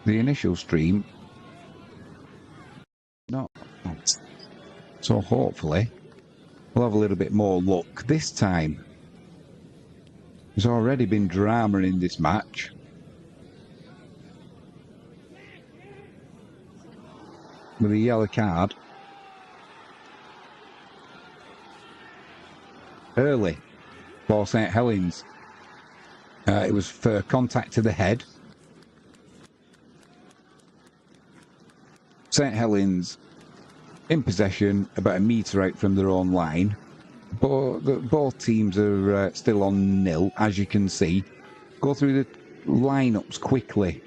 the initial stream. Not. So hopefully we'll have a little bit more luck this time. There's already been drama in this match. With a yellow card. Early for St Helens. It was for contact to the head. St Helens in possession, about a metre out from their own line. But both teams are still on nil, as you can see. Go through the lineups quickly.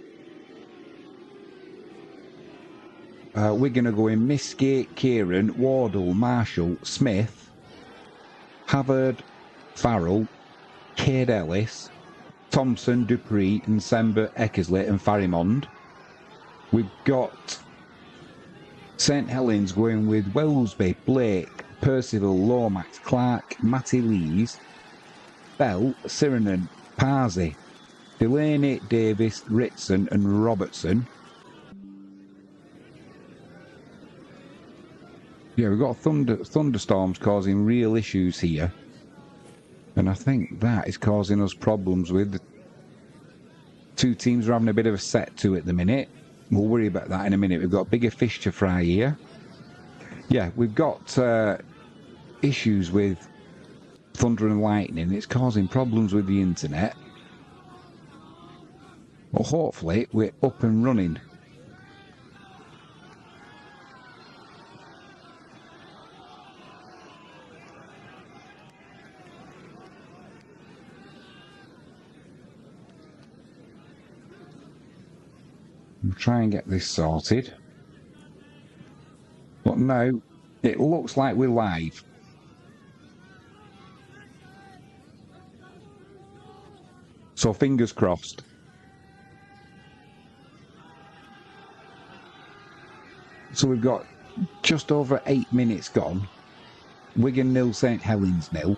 We're going to go in Misgate, Kieran, Wardle, Marshall, Smith, Havard, Farrell, Cade Ellis, Thompson, Dupree, and Sember, Eckersley and Farimond. We've got St Helens going with Wellesby, Blake, Percival, Lomax, Clark, Matty Lees, Bell, Sirenen, Parsi, Delaney, Davis, Ritson and Robertson. Yeah, we've got thunderstorms causing real issues here. And I think that is causing us problems with the two teams are having a bit of a set to at the minute. We'll worry about that in a minute. We've got bigger fish to fry here. Yeah, we've got issues with thunder and lightning. It's causing problems with the internet. Well, hopefully we're up and running. We'll try and get this sorted. But now, it looks like we're live. So fingers crossed. So we've got just over 8 minutes gone. Wigan 0, St Helens 0.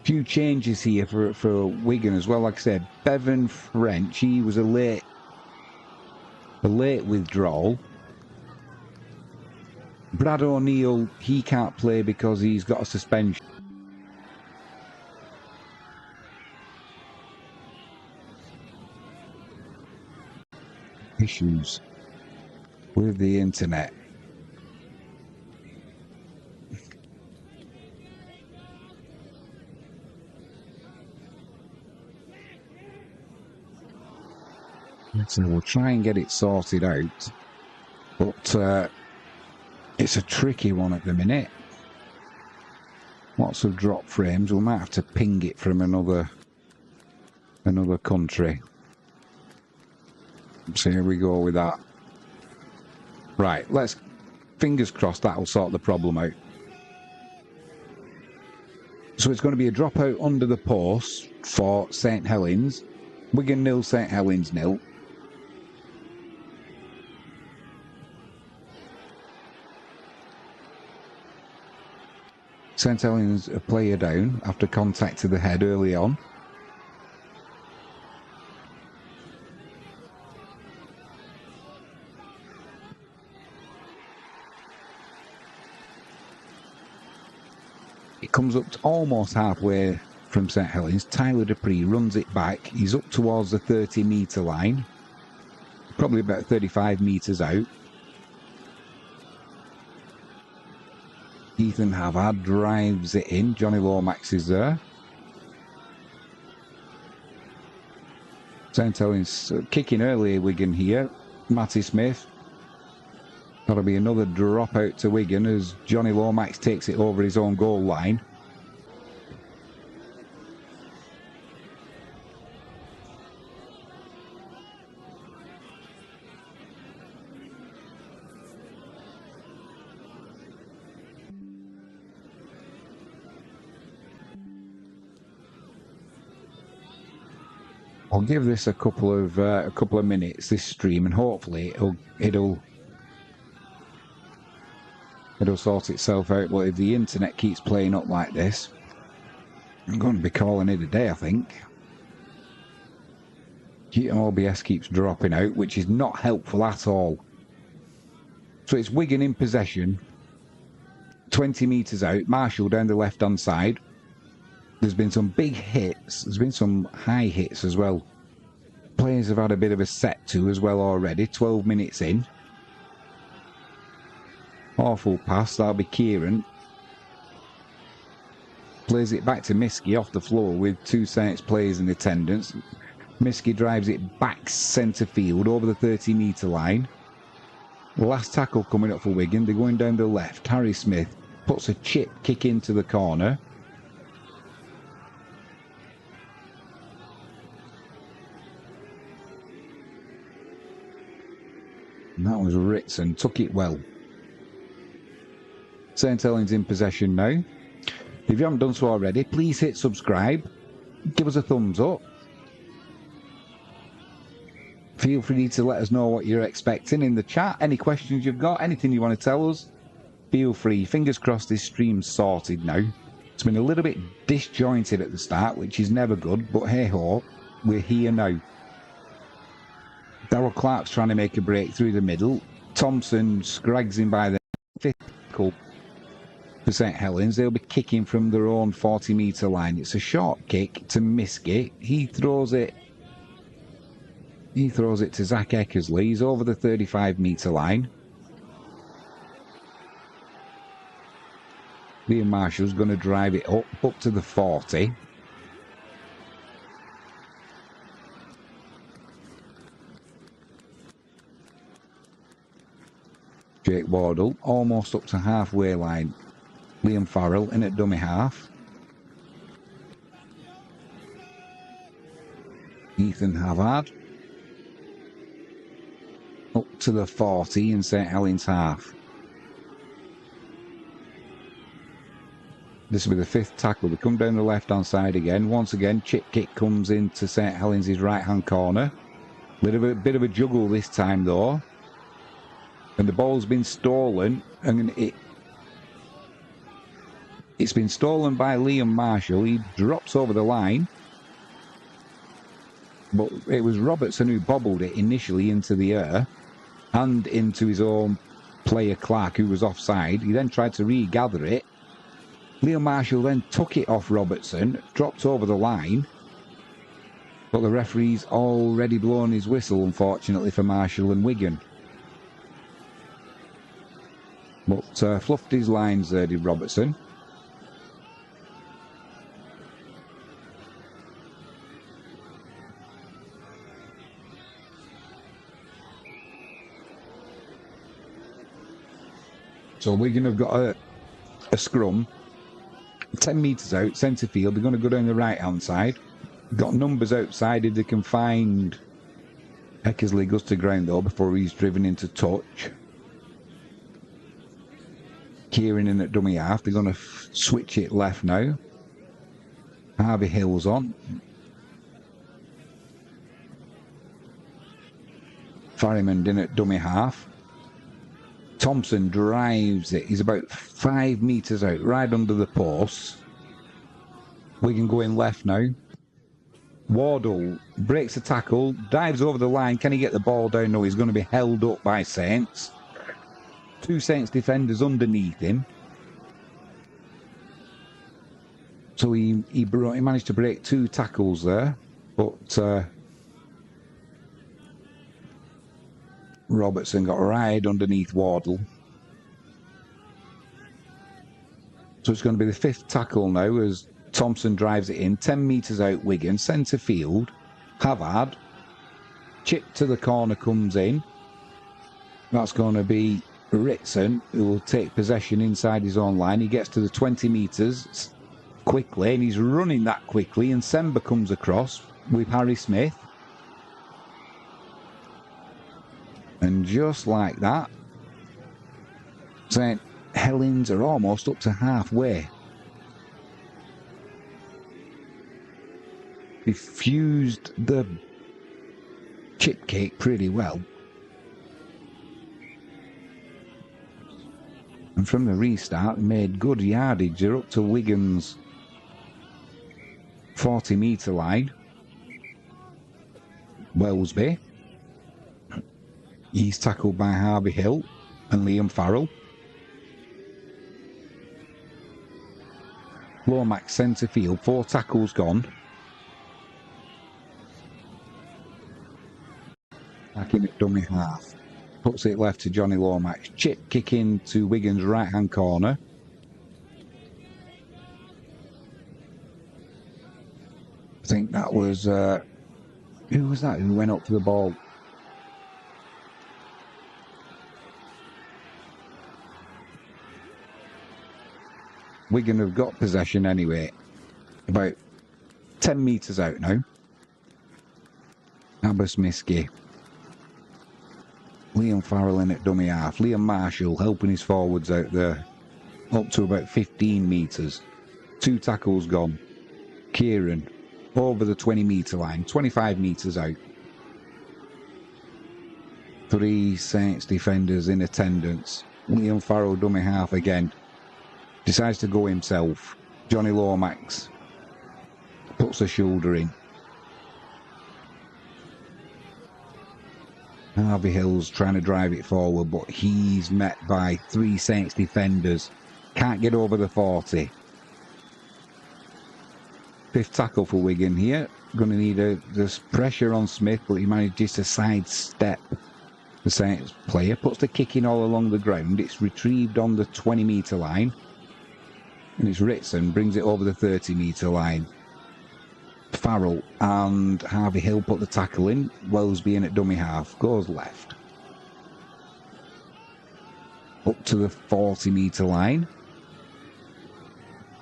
Few changes here for Wigan as well. Like I said, Bevan French, he was a late withdrawal. Brad O'Neill, he can't play because he's got a suspension. Issues with the internet. So we'll try and get it sorted out, but it's a tricky one at the minute. Lots of drop frames. We might have to ping it from another country. So here we go with that. Right, let's fingers crossed that'll sort the problem out. So it's going to be a dropout under the post for St Helens. Wigan 0, St Helens 0. St Helens a player down after contact to the head early on. It comes up to almost halfway from St Helens. Tyler Dupree runs it back. He's up towards the 30-metre line. Probably about 35 metres out. Ethan Havard drives it in. Johnny Lomax is there. St Helens kicking early, Wigan here. Matty Smith. That'll be another drop out to Wigan as Johnny Lomax takes it over his own goal line. I'll give this a couple of minutes, this stream, and hopefully it'll sort itself out. But if the internet keeps playing up like this, I'm going to be calling it a day, I think. OBS keeps dropping out, which is not helpful at all. So it's Wigan in possession. 20 metres out. Marshall down the left-hand side. There's been some big hits. There's been some high hits as well. Players have had a bit of a set to as well already. 12 minutes in. Awful pass. That'll be Kieran. Plays it back to Miski off the floor with 2 Saints players in attendance. Miski drives it back centre field over the 30-metre line. Last tackle coming up for Wigan. They're going down the left. Harry Smith puts a chip kick into the corner. And that was Ritson. Took it well. St Helens in possession now. If you haven't done so already, please hit subscribe. Give us a thumbs up. Feel free to let us know what you're expecting in the chat. Any questions you've got, anything you want to tell us, feel free. Fingers crossed this stream's sorted now. It's been a little bit disjointed at the start, which is never good, but hey ho, we're here now. Darryl Clark's trying to make a break through the middle. Thompson scrags him by the fifth tackle for St Helens. They'll be kicking from their own 40-metre line. It's a short kick to Miski. He throws it to Zach Eckersley. He's over the 35-metre line. Liam Marshall's going to drive it up to the 40. Jake Wardle almost up to halfway line. Liam Farrell in at dummy half. Ethan Havard up to the 40 in St Helens half. This will be the 5th tackle. They come down the left-hand side again. Once again, chip kick comes into St Helens' right-hand corner. Bit of a juggle this time, though. And the ball's been stolen. And it's been stolen by Liam Marshall. He drops over the line. But it was Robertson who bobbled it initially into the air. And into his own player Clark, who was offside. He then tried to regather it. Liam Marshall then took it off Robertson, dropped over the line, but the referee's already blown his whistle, unfortunately, for Marshall and Wigan. But fluffed his lines there, did Robertson. So Wigan have got a scrum. 10 metres out, centre field. They're going to go down the right-hand side. Got numbers outside if they can find. Eckersley goes to ground, though, before he's driven into touch. Kieran in at dummy half. They're going to switch it left now. Harvey Hill's on. Farrimond in at dummy half. Thompson drives it. He's about 5 metres out, right under the post. Wigan going left now. Wardle breaks the tackle, dives over the line. Can he get the ball down? No, he's going to be held up by Saints. 2 Saints defenders underneath him. So he managed to break 2 tackles there, but Robertson got right underneath Wardle. So it's going to be the 5th tackle now as Thompson drives it in. 10 metres out Wigan, centre field. Havard. Chip to the corner comes in. That's going to be Ritson, who will take possession inside his own line. He gets to the 20 metres quickly, and he's running that quickly. And Semba comes across with Harry Smith. And just like that, St Helens are almost up to halfway. He fused the chip kick pretty well. And from the restart, made good yardage. They're up to Wigan's 40-metre line. Wellesby. He's tackled by Harvey Hill and Liam Farrell. Lomax centre field, 4 tackles gone. Back in at dummy half. Puts it left to Johnny Lomax. Chip kick into Wigan's right hand corner. I think that was who was that who went up for the ball? Wigan have got possession anyway. About 10 metres out now. Abbas Miski. Liam Farrell in at dummy half. Liam Marshall helping his forwards out there. Up to about 15 metres. 2 tackles gone. Kieran over the 20-metre line. 25 metres out. 3 Saints defenders in attendance. Liam Farrell dummy half again. Decides to go himself. Johnny Lomax puts a shoulder in. Harvey Hill's trying to drive it forward, but he's met by 3 Saints defenders. Can't get over the 40. 5th tackle for Wigan here. Going to need there's pressure on Smith, but he manages to sidestep the Saints player. Puts the kick in all along the ground. It's retrieved on the 20-metre line. And it's Ritson, brings it over the 30-metre line. Farrell and Harvey Hill put the tackle in. Wellesby in at dummy half. Goes left. Up to the 40-metre line.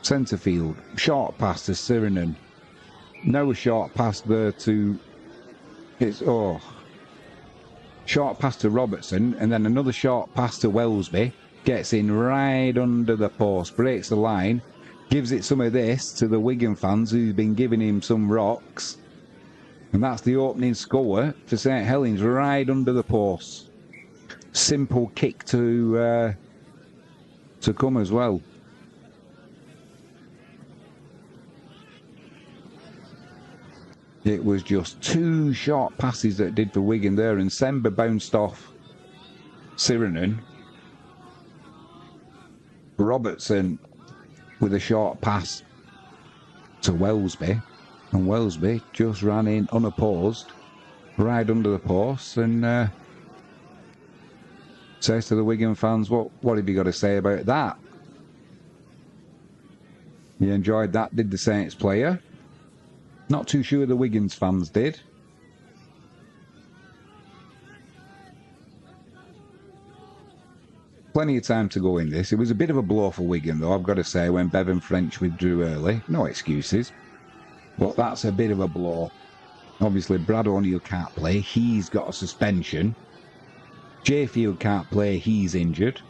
Centre field. Short pass to Sirinen. Now a short pass there to... Short pass to Robertson. And then another short pass to Wellesby. Gets in right under the post. Breaks the line. Gives it some of this to the Wigan fans who've been giving him some rocks. And that's the opening score for St Helens, right under the post. Simple kick to come as well. It was just 2 short passes that did for Wigan there, and Semba bounced off Sirinen. Robertson with a short pass to Wellesby, and Wellesby just ran in unopposed, right under the post, and says to the Wigan fans, what have you got to say about that? You enjoyed that, did the Saints player? Not too sure the Wigan's fans did. Plenty of time to go in this. It was a bit of a blow for Wigan, though, I've got to say, when Bevan French withdrew early. No excuses. But that's a bit of a blow. Obviously, Brad O'Neill can't play. He's got a suspension. Jayfield can't play. He's injured.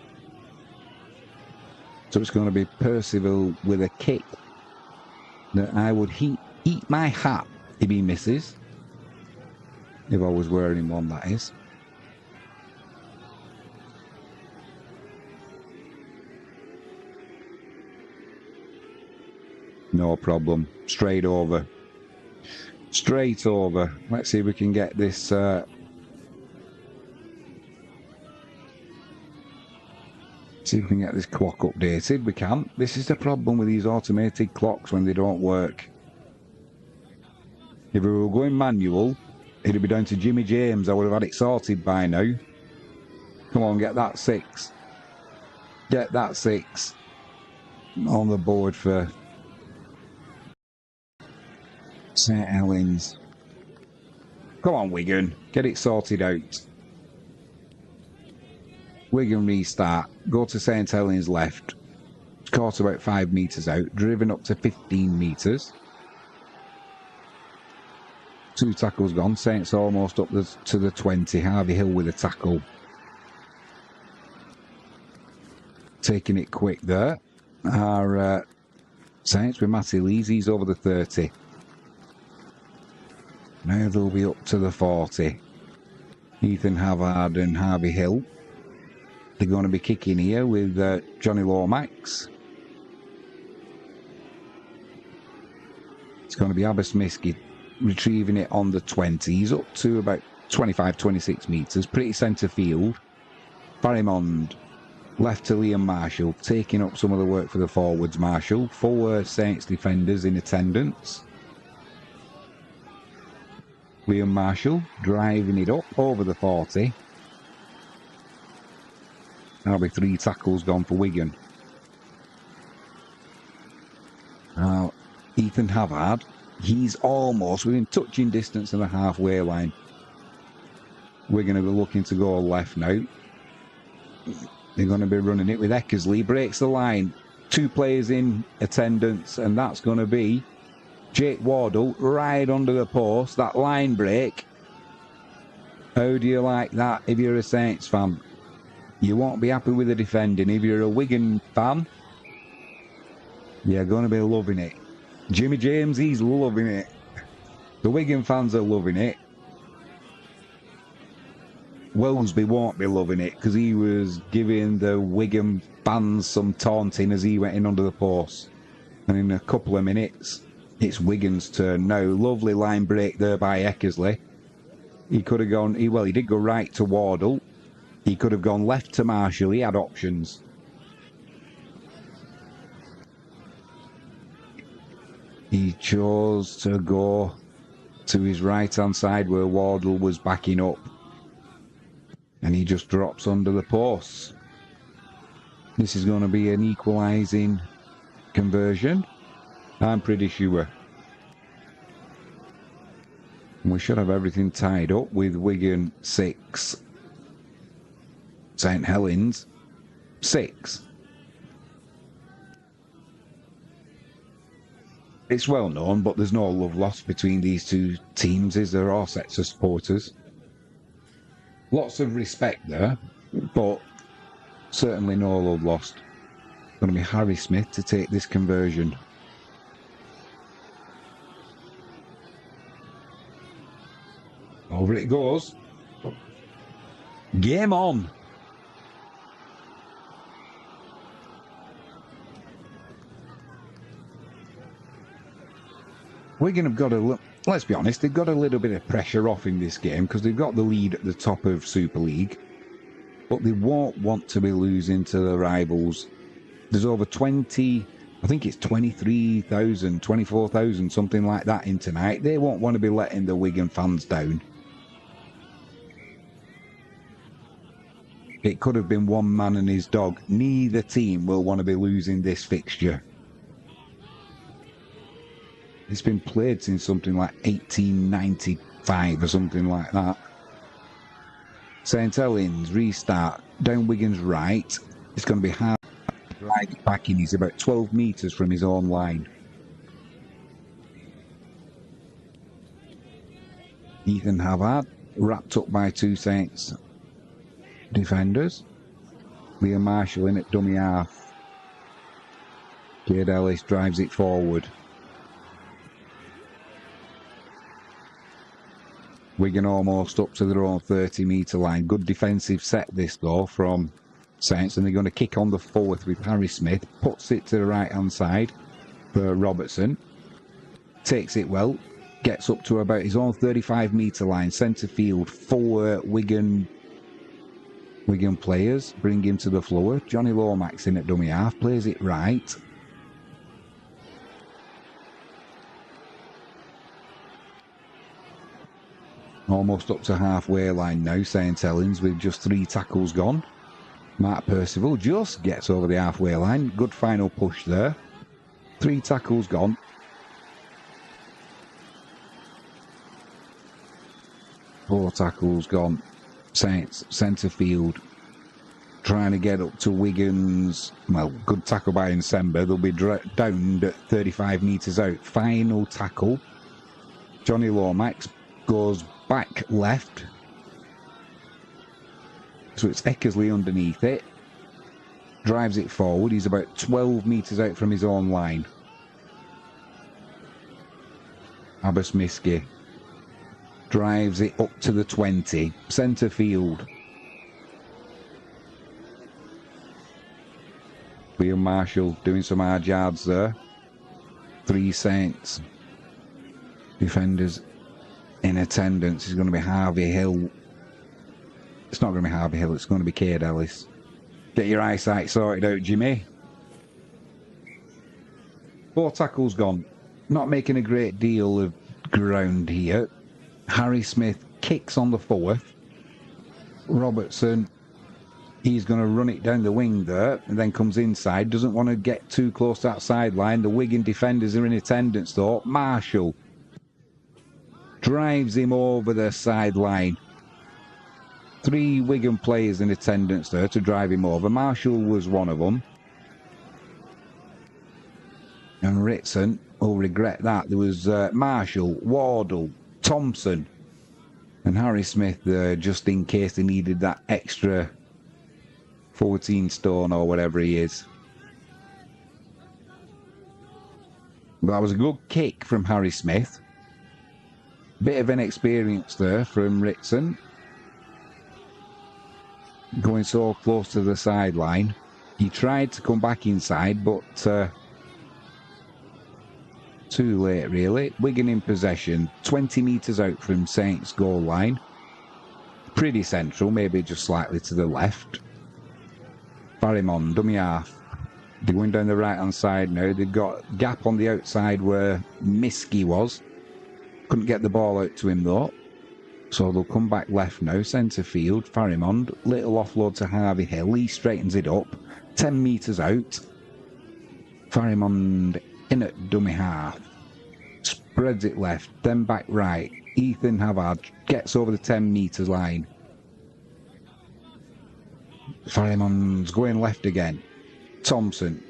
So it's going to be Percival with a kick that I would eat my hat if he misses. If I was wearing one, that is. No problem. Straight over. Straight over. Let's see if we can get this... see if we can get this clock updated. We can't. This is the problem with these automated clocks when they don't work. If we were going manual, it'd be down to Jimmy James. I would have had it sorted by now. Come on, get that 6. Get that 6 on the board for St Helens. Come on, Wigan. Get it sorted out. Wigan restart. Go to St Helens left. Caught about 5 metres out. Driven up to 15 metres. 2 tackles gone. Saints almost up to the 20. Harvey Hill with a tackle. Taking it quick there. Our Saints with Matty Lees. He's over the 30. Now they'll be up to the 40. Ethan Havard and Harvey Hill. They're going to be kicking here with Johnny Lomax. It's going to be Abbas Miski retrieving it on the 20. He's up to about 25, 26 metres. Pretty centre field. Barrymond left to Liam Marshall, taking up some of the work for the forwards. Marshall. 4 Saints defenders in attendance. Liam Marshall driving it up over the 40. That'll be 3 tackles gone for Wigan. Now, Ethan Havard, he's almost within touching distance of the halfway line. We're going to be looking to go left now. They're going to be running it with Eckersley. Breaks the line. 2 players in attendance, and that's going to be Jake Wardle right under the post. That line break. How do you like that if you're a Saints fan? You won't be happy with the defending. If you're a Wigan fan, you're going to be loving it. Jimmy James, he's loving it. The Wigan fans are loving it. Wellesby won't be loving it because he was giving the Wigan fans some taunting as he went in under the post. And in a couple of minutes, it's Wigan's turn now. Lovely line break there by Eckersley. He could have gone, he did go right to Wardle. He could have gone left to Marshall. He had options. He chose to go to his right-hand side where Wardle was backing up. And he just drops under the posts. This is going to be an equalising conversion. I'm pretty sure. We should have everything tied up with Wigan 6. St Helens 6. It's well known, but there's no love lost between these two teams, is there? All sets of supporters. Lots of respect there, but certainly no love lost. Going to be Harry Smith to take this conversion. Over it goes. Game on. Wigan have got a, let's be honest, they've got a little bit of pressure off in this game because they've got the lead at the top of Super League, but they won't want to be losing to the rivals. There's over 20, I think it's 23,000, 24,000, something like that in tonight. They won't want to be letting the Wigan fans down. It could have been one man and his dog. Neither team will want to be losing this fixture. It's been played since something like 1895 or something like that. St Helens restart down Wigan's right. It's going to be hard to drive it back in. He's about 12 metres from his own line. Ethan Havard wrapped up by 2 Saints defenders. Liam Marshall in at dummy half. Cade Ellis drives it forward. Wigan almost up to their own 30-metre line. Good defensive set this though from Saints, and they're going to kick on the 4th with Harry Smith. Puts it to the right-hand side for Robertson. Takes it well. Gets up to about his own 35-metre line. Centre field. 4 Wigan players bring him to the floor. Johnny Lomax in at dummy half. Plays it right. Almost up to halfway line now, St Helens, with just 3 tackles gone. Mark Percival just gets over the halfway line. Good final push there. 3 tackles gone. Four tackles gone. Saints, centre field. Trying to get up to Wigan's. Well, good tackle by Nsemba. They'll be downed at 35 metres out. Final tackle. Johnny Lomax goes back left. So it's Eckersley underneath it. Drives it forward. He's about 12 metres out from his own line. Abasmiski drives it up to the 20. Centre field. Liam Marshall doing some hard yards there. 3 Saints defenders in attendance is going to be Harvey Hill. It's not going to be Harvey Hill, it's going to be Cade Ellis. Get your eyesight sorted out, Jimmy. 4 tackles gone. Not making a great deal of ground here. Harry Smith kicks on the 4th. Robertson, he's going to run it down the wing there and then comes inside. Doesn't want to get too close to that sideline. The Wigan defenders are in attendance though. Marshall drives him over the sideline. 3 Wigan players in attendance there to drive him over. Marshall was one of them. And Ritson will regret that. There was Marshall, Wardle, Thompson, and Harry Smith there just in case they needed that extra 14 stone or whatever he is. But that was a good kick from Harry Smith. Bit of inexperience there from Ritson. Going so close to the sideline. He tried to come back inside, but too late really. Wigan in possession, 20 metres out from Saints' goal line. Pretty central, maybe just slightly to the left. Farimon, dummy half. They're going down the right hand side now. They've got a gap on the outside where Miski was. Couldn't get the ball out to him though. So they'll come back left now, centre field. Farimond, little offload to Harvey Hill. He straightens it up. 10 metres out. Farimond in at dummy half. Spreads it left, then back right. Ethan Havard gets over the 10 metres line. Farimond's going left again. Thompson.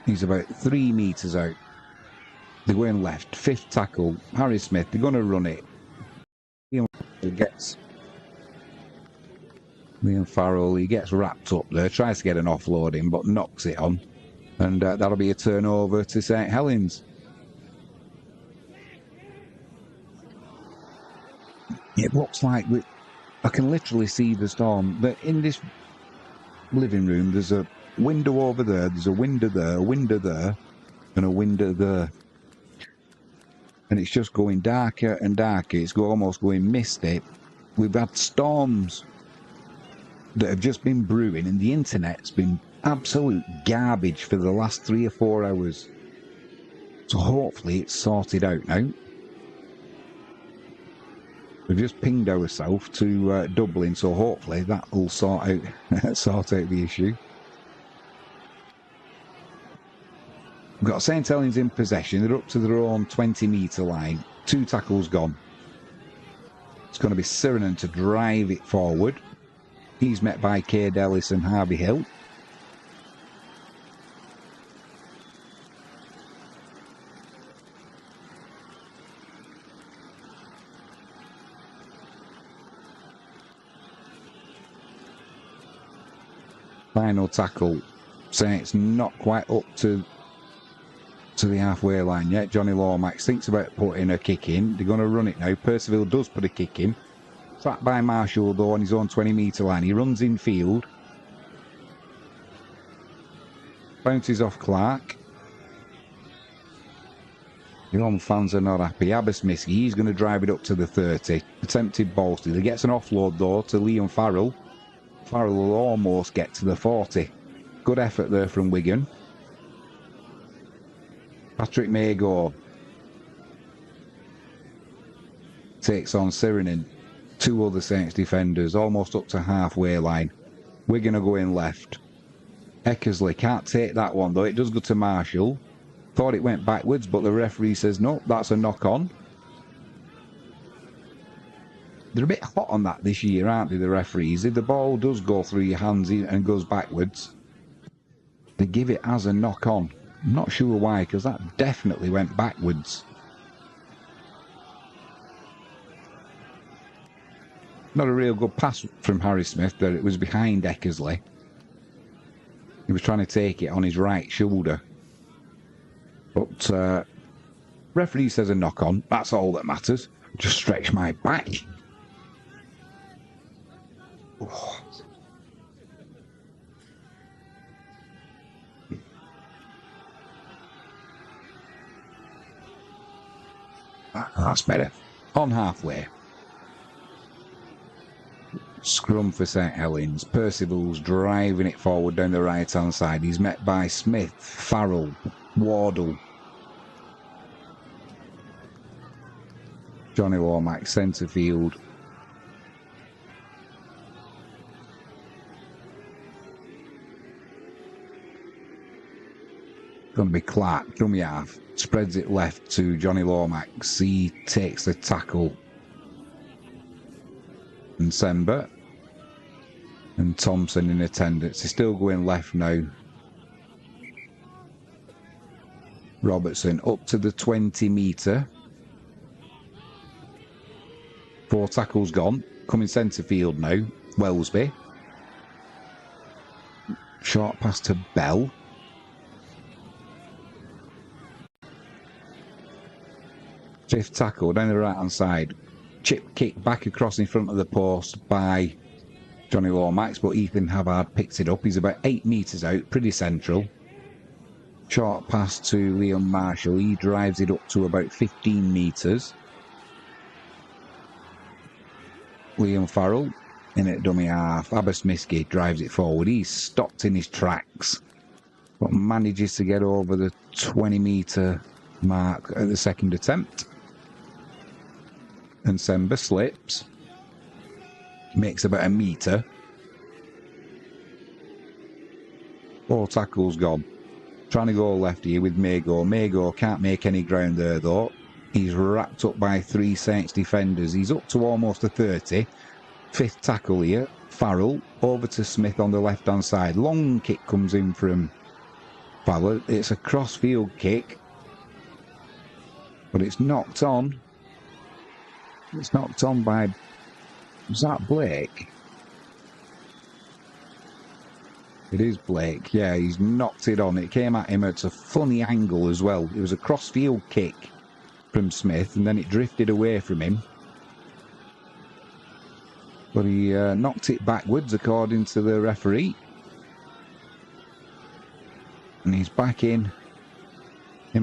He's about 3 metres out. They're going left. 5th tackle. Harry Smith, they're going to run it. Liam Farrell, he gets wrapped up there, tries to get an offload in, but knocks it on. And that'll be a turnover to St Helens. It looks like I can literally see the storm. But in this living room, there's a window over there, there's a window there, a window there, and a window there. And it's just going darker and darker. It's almost going misty. We've had storms that have just been brewing, and the internet's been absolute garbage for the last 3 or 4 hours. So hopefully it's sorted out now. We've just pinged ourselves to Dublin, so hopefully that will sort out the issue. We've got St Helens in possession. They're up to their own 20 metre line. 2 tackles gone. It's going to be Sirenen to drive it forward. He's met by Cade Ellis and Harvey Hill. Final tackle. Saints not quite up to the halfway line yet. Johnny Lomax thinks about putting a kick in. They're going to run it now. Percival does put a kick in. Trapped by Marshall though on his own 20 metre line. He runs in field. Bounces off Clark. The home fans are not happy. Abbas Miski, he's going to drive it up to the 30. Attempted ball steal. He gets an offload though to Liam Farrell. Farrell will almost get to the 40. Good effort there from Wigan. Patrick Mago takes on Sirenen. 2 other Saints defenders, almost up to halfway line. Wigan are going left. Eckersley can't take that one though. It does go to Marshall. Thought it went backwards, but the referee says no, that's a knock on. They're a bit hot on that this year, aren't they, the referees? If the ball does go through your hands and goes backwards, they give it as a knock on. I'm not sure why, because that definitely went backwards. Not a real good pass from Harry Smith there. It was behind Eckersley. He was trying to take it on his right shoulder. But referee says a knock on. That's all that matters. Just stretch my back. Oh. That's better. On halfway. Scrum for St Helens. Percival's driving it forward down the right hand side. He's met by Smith, Farrell, Wardle, Johnny Womack, centre field. Going to be Clark, dummy half. Spreads it left to Johnny Lomax. He takes the tackle. And Sember and Thompson in attendance. He's still going left now. Robertson up to the 20-metre. 4 tackles gone. Coming centre field now. Wellesby. Short pass to Bell. Fifth tackle down the right hand side. Chip kick back across in front of the post by Johnny Lomax, but Ethan Havard picks it up. He's about 8 metres out, pretty central. Short pass to Liam Marshall. He drives it up to about 15 metres. Liam Farrell in at dummy half. Aberstmisky drives it forward. He's stopped in his tracks, but manages to get over the 20-metre mark at the second attempt. And Sember slips. Makes about a metre. 4 tackles gone. Trying to go left here with Mago. Mago can't make any ground there though. He's wrapped up by 3 Saints defenders. He's up to almost a 30. 5th tackle here. Farrell over to Smith on the left hand side. Long kick comes in from Farrell. It's a cross-field kick, but it's knocked on. It's knocked on by... Was that Blake? It is Blake. Yeah, he's knocked it on. It came at him at a funny angle as well. It was a cross-field kick from Smith, and then it drifted away from him. But he knocked it backwards, according to the referee. And he's back in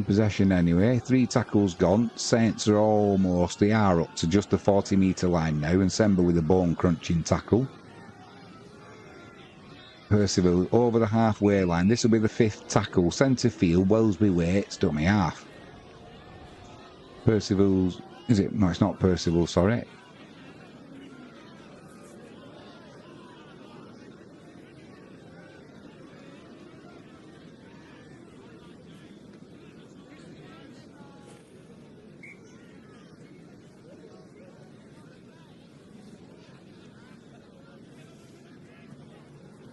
possession anyway. 3 tackles gone. Saints are almost, they are up to just the 40-metre line now, and Sember with a bone-crunching tackle. Percival over the halfway line. This will be the 5th tackle. Centre field, Wellesby waits, dummy half. Percival's, is it? No, it's not Percival, sorry.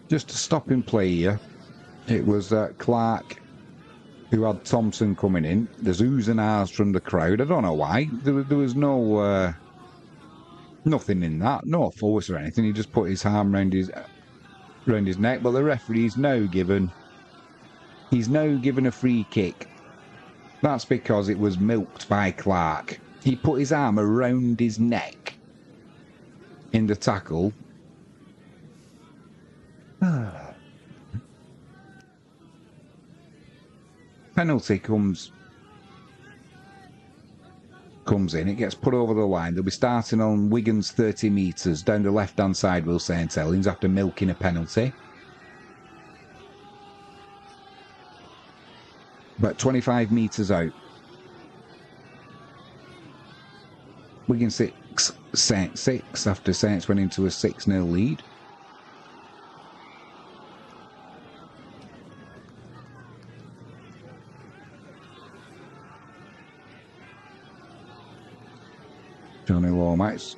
Just to stop in play here, it was Clark who had Thompson coming in. There's oohs and ahs from the crowd. I don't know why. There was no nothing in that, no force or anything. He just put his arm round his neck. But the referee's now given. He's now given a free kick. That's because it was milked by Clark. He put his arm around his neck in the tackle. Penalty comes in. It gets put over the line. They'll be starting on Wigan's 30 metres down the left hand side, will St Helens, after milking a penalty. About 25 metres out. Wigan 6, Saints 6, after Saints went into a 6-0 lead. Johnny Lomax.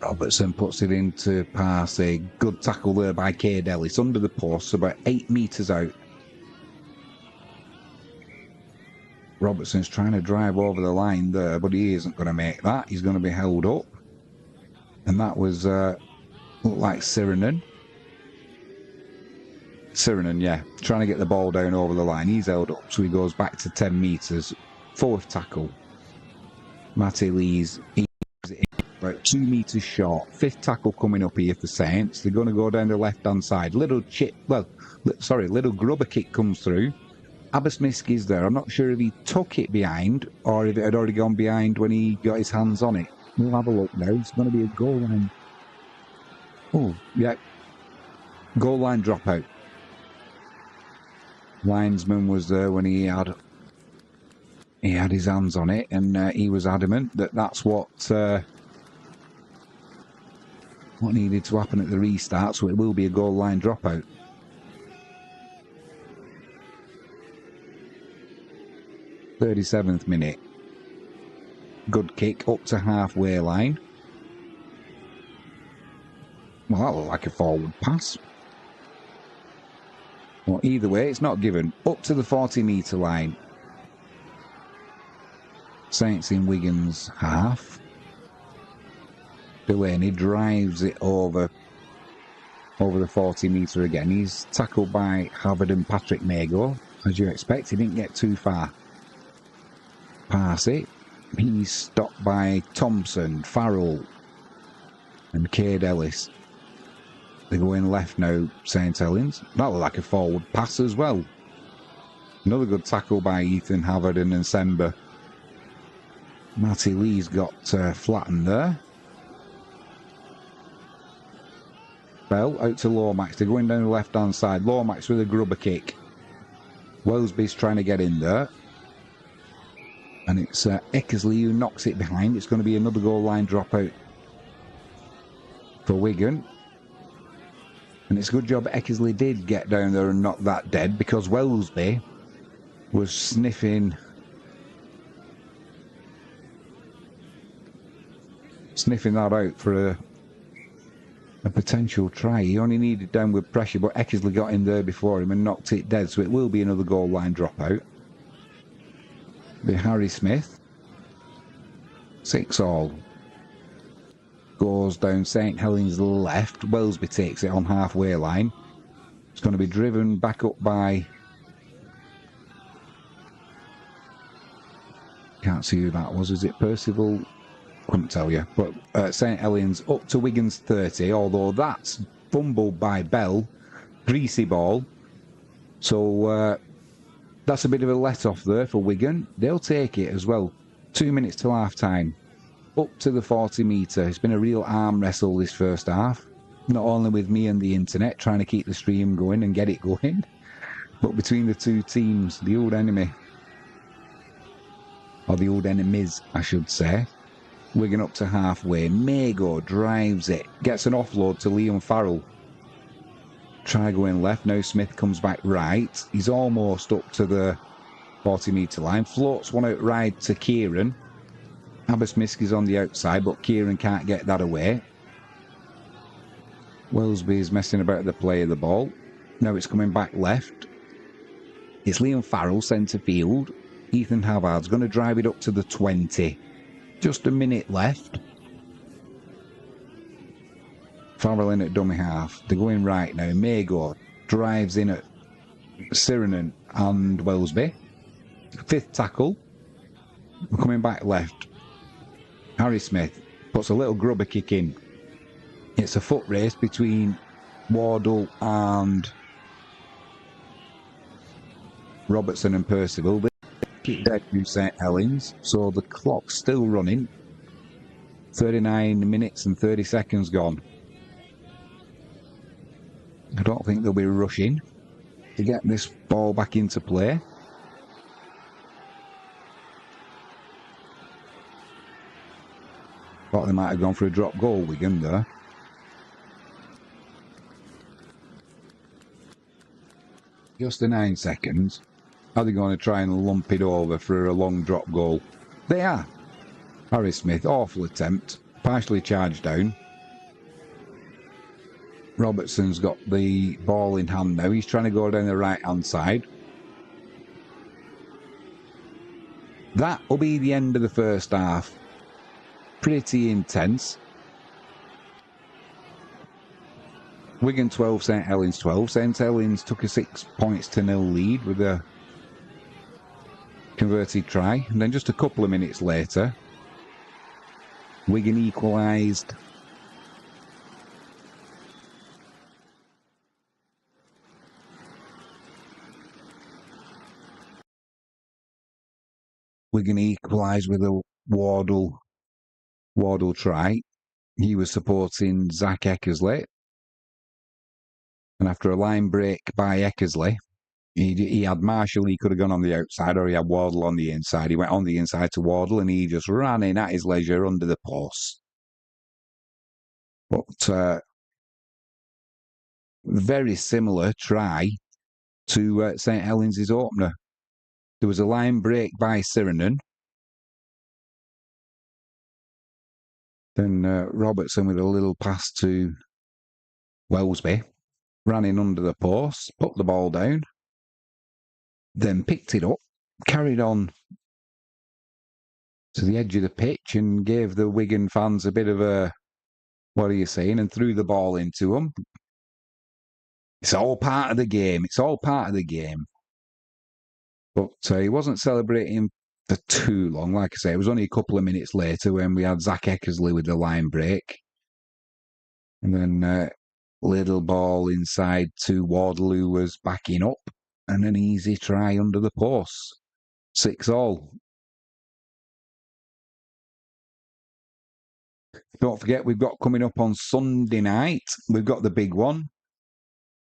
Robertson puts it into pass. A good tackle there by Cade Ellis under the post, about 8 metres out. Robertson's trying to drive over the line there, but he isn't going to make that. He's going to be held up. And that was, looked like Sirenen. Sirenen, yeah, trying to get the ball down over the line. He's held up, so he goes back to 10 metres. 4th tackle. Matty Lees, about 2 metres short. 5th tackle coming up here for Saints. They're going to go down the left-hand side. Little grubber kick comes through. Abbasmiski's there. I'm not sure if he took it behind or if it had already gone behind when he got his hands on it. We'll have a look now. It's going to be a goal line. Oh, yeah. Goal line dropout. Linesman was there when he had his hands on it, and he was adamant that that's what needed to happen at the restart, so it will be a goal line dropout. (37th minute). Good kick up to halfway line. Well, that looked like a forward pass. Well, either way, it's not given. Up to the 40-metre line. Saints in Wigan's half. Delaney drives it over the 40-metre again. He's tackled by Havard and Patrick Mago. As you expect, he didn't get too far past it. He's stopped by Thompson, Farrell and Cade Ellis. They're going left now, St Helens. That looked like a forward pass as well. Another good tackle by Ethan Havard and Nsemba. Matty Lee's got flattened there. Bell out to Lomax. They're going down the left-hand side. Lomax with a grubber kick. Wellesby's trying to get in there. And it's Eckersley who knocks it behind. It's going to be another goal line dropout for Wigan. And it's a good job Eckersley did get down there and knock that dead, because Wellesby was sniffing that out for a potential try. He only needed downward pressure, but Eckersley got in there before him and knocked it dead, so it will be another goal line dropout. The Harry Smith. 6-all. Goes down St Helens left. Wellesby takes it on halfway line. It's going to be driven back up by... Can't see who that was. Is it Percival? Couldn't tell you. But St Helens up to Wigan's 30, although that's fumbled by Bell. Greasy ball. So that's a bit of a let-off there for Wigan. They'll take it as well. 2 minutes till half-time. Up to the 40-metre. It's been a real arm wrestle this first half. Not only with me and the internet trying to keep the stream going and get it going, but between the two teams, the old enemy. Or the old enemies, I should say. Wigan up to halfway. Mago drives it. Gets an offload to Liam Farrell. Try going left. Now Smith comes back right. He's almost up to the 40-metre line. Floats one out right to Kieran. Abbasmiski's on the outside, but Kieran can't get that away. Wellesby is messing about the play of the ball. Now it's coming back left. It's Liam Farrell, centre field. Ethan Havard's going to drive it up to the 20. Just a minute left. Farrell in at dummy half. They're going right now. Mago drives in at Sirenen and Wellesby. 5th tackle. We're coming back left. Harry Smith puts a little grubber kick in. It's a foot race between Wardle and Robertson and Percival. They kick dead to St Helens, so the clock's still running. 39 minutes and 30 seconds gone. I don't think they'll be rushing to get this ball back into play. Thought they might have gone for a drop goal, Wigan, there. Just the 9 seconds. Are they going to try and lump it over for a long drop goal? They are. Harry Smith, awful attempt. Partially charged down. Robertson's got the ball in hand now. He's trying to go down the right-hand side. That will be the end of the first half. Pretty intense. Wigan 12, St Helens 12. St Helens took a 6-0 lead with a converted try. And then just a couple of minutes later, Wigan equalised. Wigan equalised with a Wardle try. He was supporting Zach Eckersley. And after a line break by Eckersley, he had Marshall, he could have gone on the outside, or he had Wardle on the inside. He went on the inside to Wardle, and he just ran in at his leisure under the post. But very similar try to St Helens' opener. There was a line break by Sirenen. Then Robertson with a little pass to Wellesby, ran in under the post, put the ball down, then picked it up, carried on to the edge of the pitch and gave the Wigan fans a bit of a, what are you saying, and threw the ball into them. It's all part of the game. It's all part of the game. But he wasn't celebrating for too long. Like I say, it was only a couple of minutes later when we had Zach Eckersley with the line break. And then little ball inside to Wardle, who was backing up. And an easy try under the post. 6-all. Don't forget, we've got coming up on Sunday night, we've got the big one.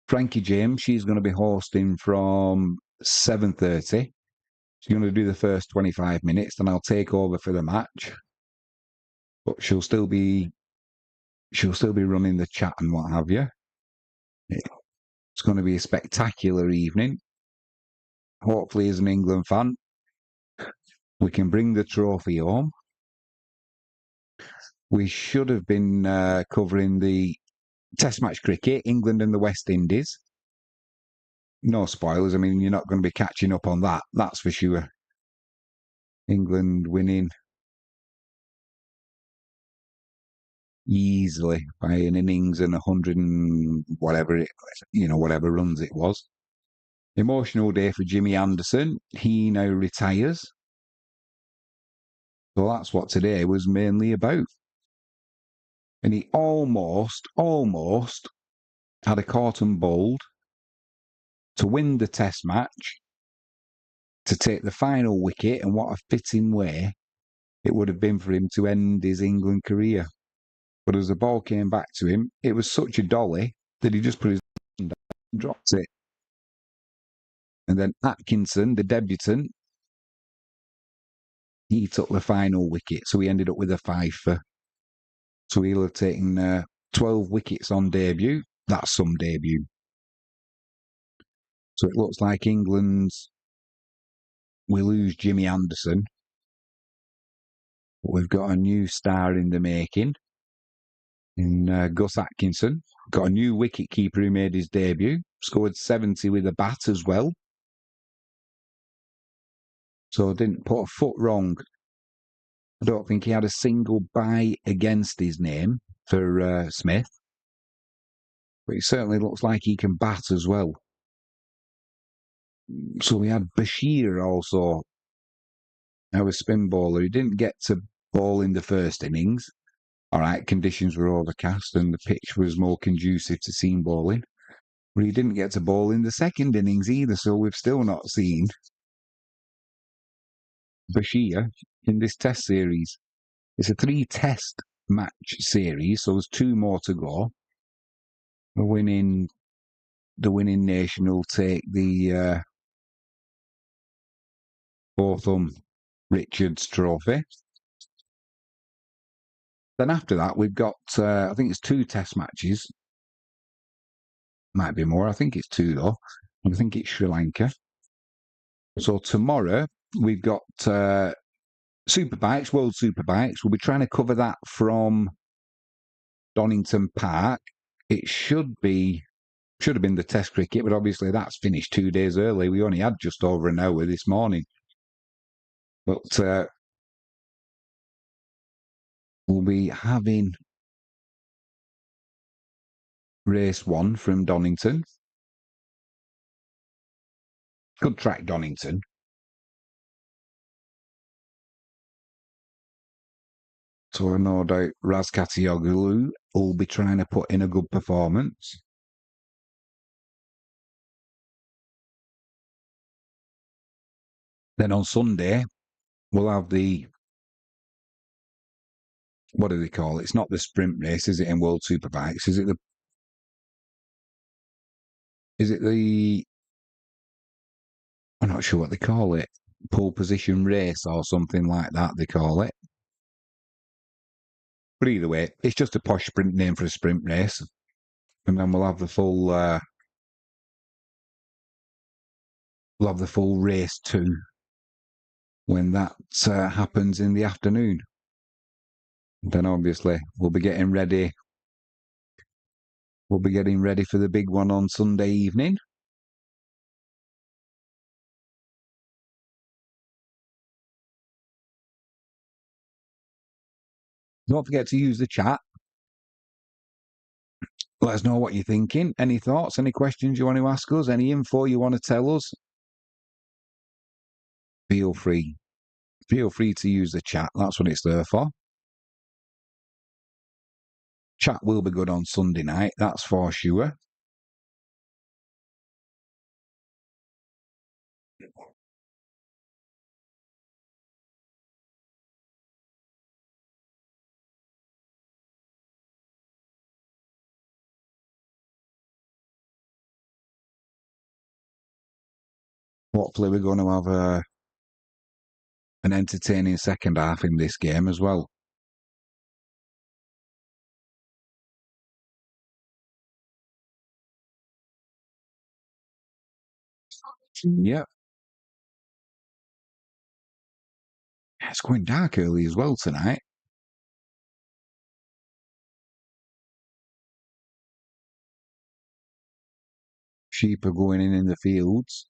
Frankie James, she's going to be hosting from 7:30. She's going to do the first 25 minutes, then I'll take over for the match. But she'll still be running the chat and what have you. It's going to be a spectacular evening. Hopefully, as an England fan, we can bring the trophy home. We should have been covering the Test match cricket, England and the West Indies. No spoilers. I mean, you're not going to be catching up on that. That's for sure. England winning easily by an innings and 100 and whatever whatever runs it was. Emotional day for Jimmy Anderson. He now retires. So that's what today was mainly about. And he almost had a caught and bowled to win the Test match, to take the final wicket, and what a fitting way it would have been for him to end his England career. But as the ball came back to him, it was such a dolly that he just put his hand down and dropped it. And then Atkinson, the debutant, he took the final wicket, so he ended up with a fifer. So he'll have taken 12 wickets on debut. That's some debut. So it looks like we lose Jimmy Anderson. But we've got a new star in the making in Gus Atkinson. Got a new wicket-keeper who made his debut. Scored 70 with a bat as well. So didn't put a foot wrong. I don't think he had a single bye against his name for Smith. But he certainly looks like he can bat as well. So we had Bashir also, our spin bowler. He didn't get to bowl in the first innings. All right, conditions were overcast and the pitch was more conducive to seam bowling. But he didn't get to bowl in the second innings either, so we've still not seen Bashir in this Test series. It's a 3-test match series, so there's 2 more to go. The winning nation will take the Botham Richards Trophy. Then after that, we've got, I think it's 2 Test matches. Might be more. I think it's 2 though. I think it's Sri Lanka. So tomorrow we've got Superbikes, World Superbikes. We'll be trying to cover that from Donington Park. It should have been the Test cricket, but obviously that's finished 2 days early. We only had just over an hour this morning. But we'll be having race 1 from Donington. Good track, Donington. So no doubt Razkatioglu will be trying to put in a good performance. Then on Sunday, we'll have the, what do they call it? It's not the sprint race, is it, in World Superbikes? Is it the, I'm not sure what they call it, pole position race or something like that they call it. But either way, it's just a posh sprint name for a sprint race. And then we'll have the full, race 2 when that happens in the afternoon. Then obviously we'll be getting ready. We'll be getting ready for the big one on Sunday evening. Don't forget to use the chat. Let us know what you're thinking. Any thoughts, any questions you want to ask us, any info you want to tell us. Feel free. Feel free to use the chat. That's what it's there for. Chat will be good on Sunday night, that's for sure. Hopefully we're going to have an entertaining second half in this game as well. Yep. It's going dark early as well tonight. Sheep are going in the fields.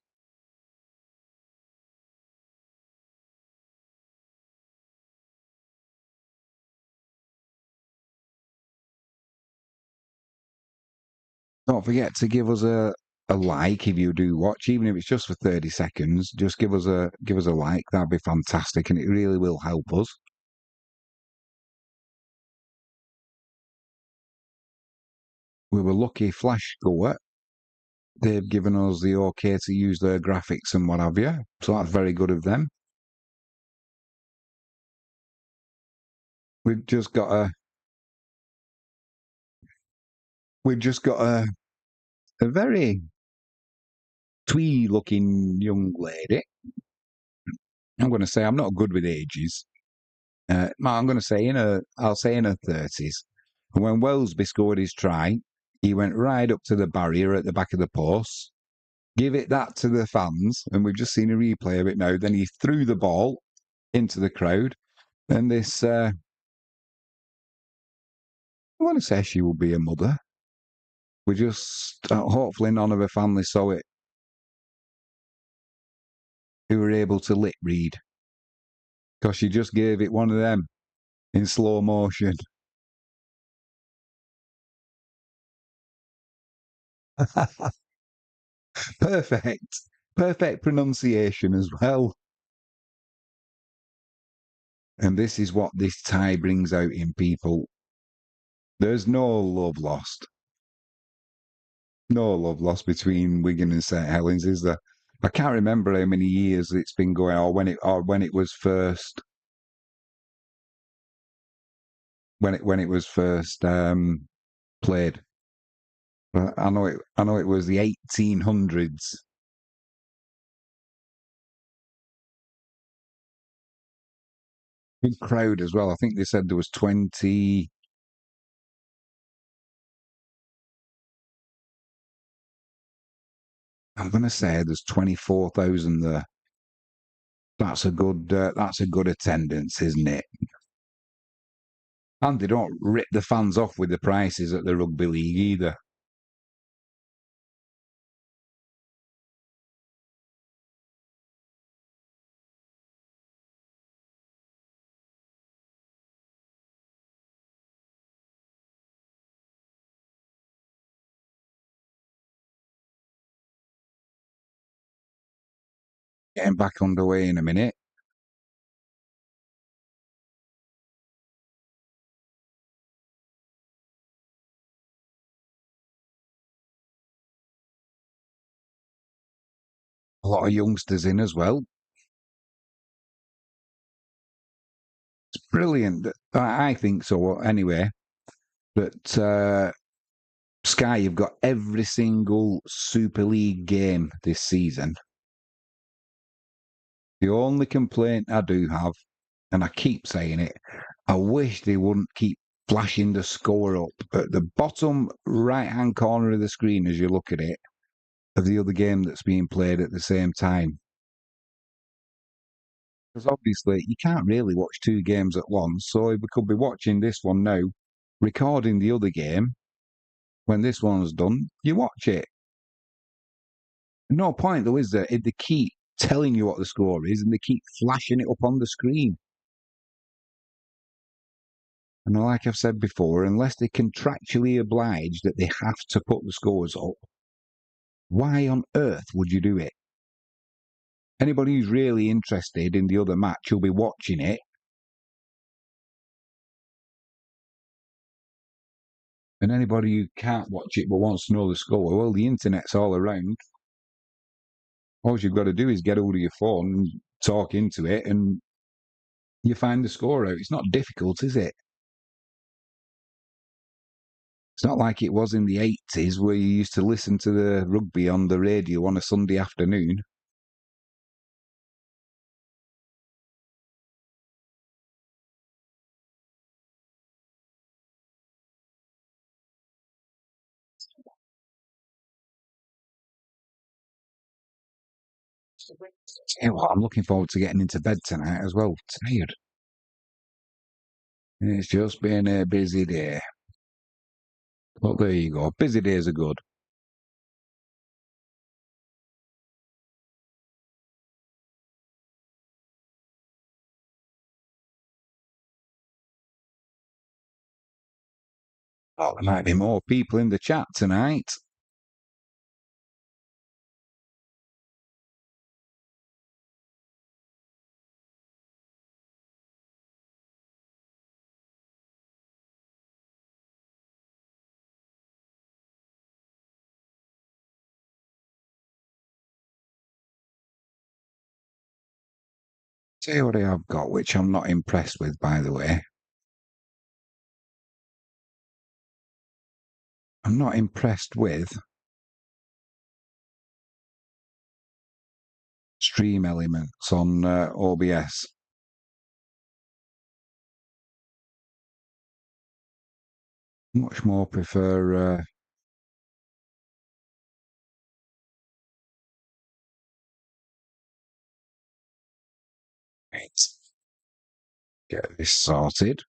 Don't forget to give us a like if you do watch, even if it's just for 30 seconds. Just give us a like. That'd be fantastic, and it really will help us. We were lucky Flash Score. They've given us the okay to use their graphics and what have you. So that's very good of them. We've just got a very twee looking young lady. I'm going to say I'm not good with ages. I'm going to say I'll say in her 30s. And when Wellesby scored his try, he went right up to the barrier at the back of the post, give it that to the fans, and we've just seen a replay of it now. Then he threw the ball into the crowd, and this, I want to say she will be a mother. We just, hopefully none of her family saw it, who were able to lip read, because she just gave it one of them in slow motion. Perfect pronunciation as well. And this is what this tie brings out in people. There's no love lost. No love lost between Wigan and St Helens, is there? I can't remember how many years it's been going, or when it was first played. But I know it was the 1800s. Big crowd as well. I think they said there was 20. I'm going to say there's 24,000 there. That's a good attendance, isn't it? And they don't rip the fans off with the prices at the rugby league either. Getting back underway in a minute. A lot of youngsters in as well. It's brilliant. I think so anyway. But Sky, you've got every single Super League game this season. The only complaint I do have, and I keep saying it, I wish they wouldn't keep flashing the score up at the bottom right-hand corner of the screen as you look at it of the other game that's being played at the same time. Because obviously you can't really watch two games at once, so we could be watching this one now, recording the other game. When this one's done, you watch it. No point though, is there? If they keep telling you what the score is and they keep flashing it up on the screen. And like I've said before, unless they're contractually obliged that they have to put the scores up, why on earth would you do it? Anybody who's really interested in the other match will be watching it. And anybody who can't watch it but wants to know the score, well, the internet's all around. All you've got to do is get hold of your phone and talk into it, and you find the score out. It's not difficult, is it? It's not like it was in the 80s where you used to listen to the rugby on the radio on a Sunday afternoon. Yeah, well, I'm looking forward to getting into bed tonight as well. Tired. It's just been a busy day. But there you go. Busy days are good. Oh, there might be more people in the chat tonight. Tell you what I have got, which I'm not impressed with, by the way. I'm not impressed with stream elements on OBS. Much more prefer. Right, get this sorted.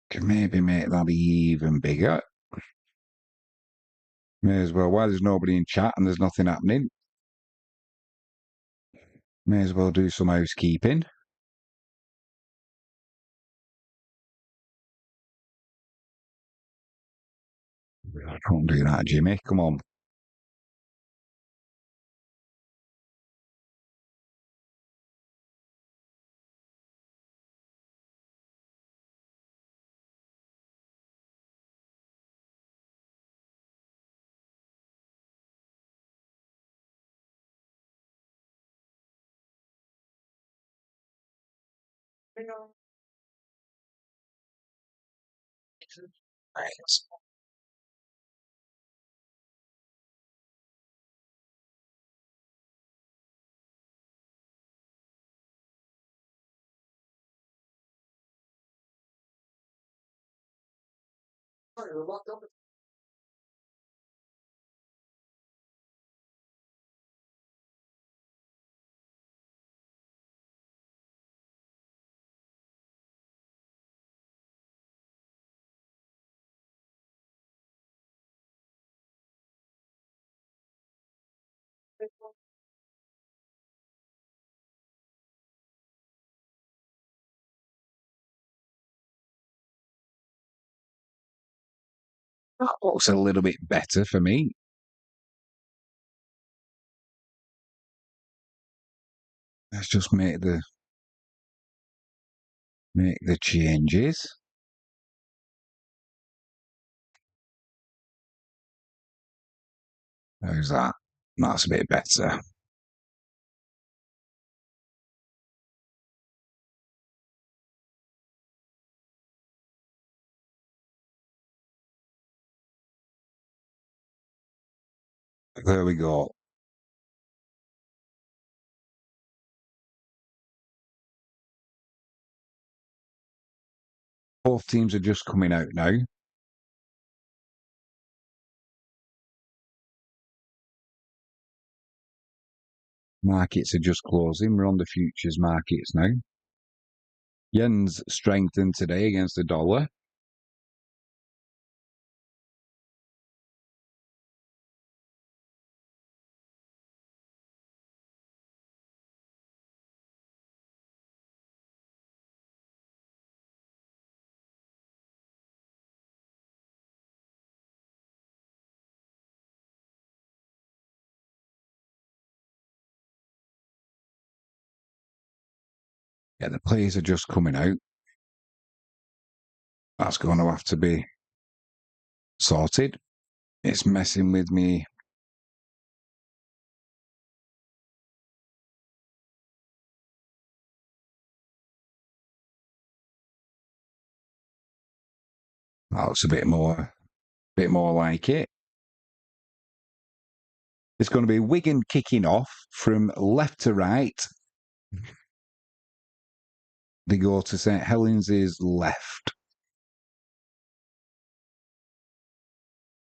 Can maybe make that even bigger. May as well. Why there's nobody in chat and there's nothing happening? May as well do some housekeeping. I can't do that, Jimmy. Come on. Right. That looks a little bit better for me. Let's just make the changes. How's that? That's a bit better. There we go. Both teams are just coming out now. Markets are just closing. We're on the futures markets now. Yen's strengthened today against the dollar. Yeah, the players are just coming out. That's going to have to be sorted. It's messing with me. That looks a bit more like it. It's going to be Wigan kicking off from left to right. They go to St Helens' left.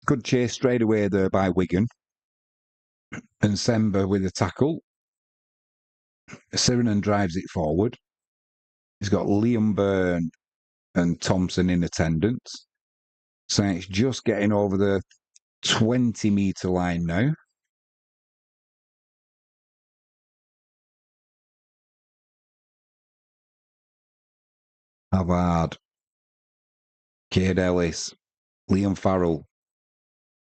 Good chase straight away there by Wigan. And Sember with a tackle. Sirenen drives it forward. He's got Liam Byrne and Thompson in attendance. So it's just getting over the 20-metre line now. Havard, Cade Ellis, Liam Farrell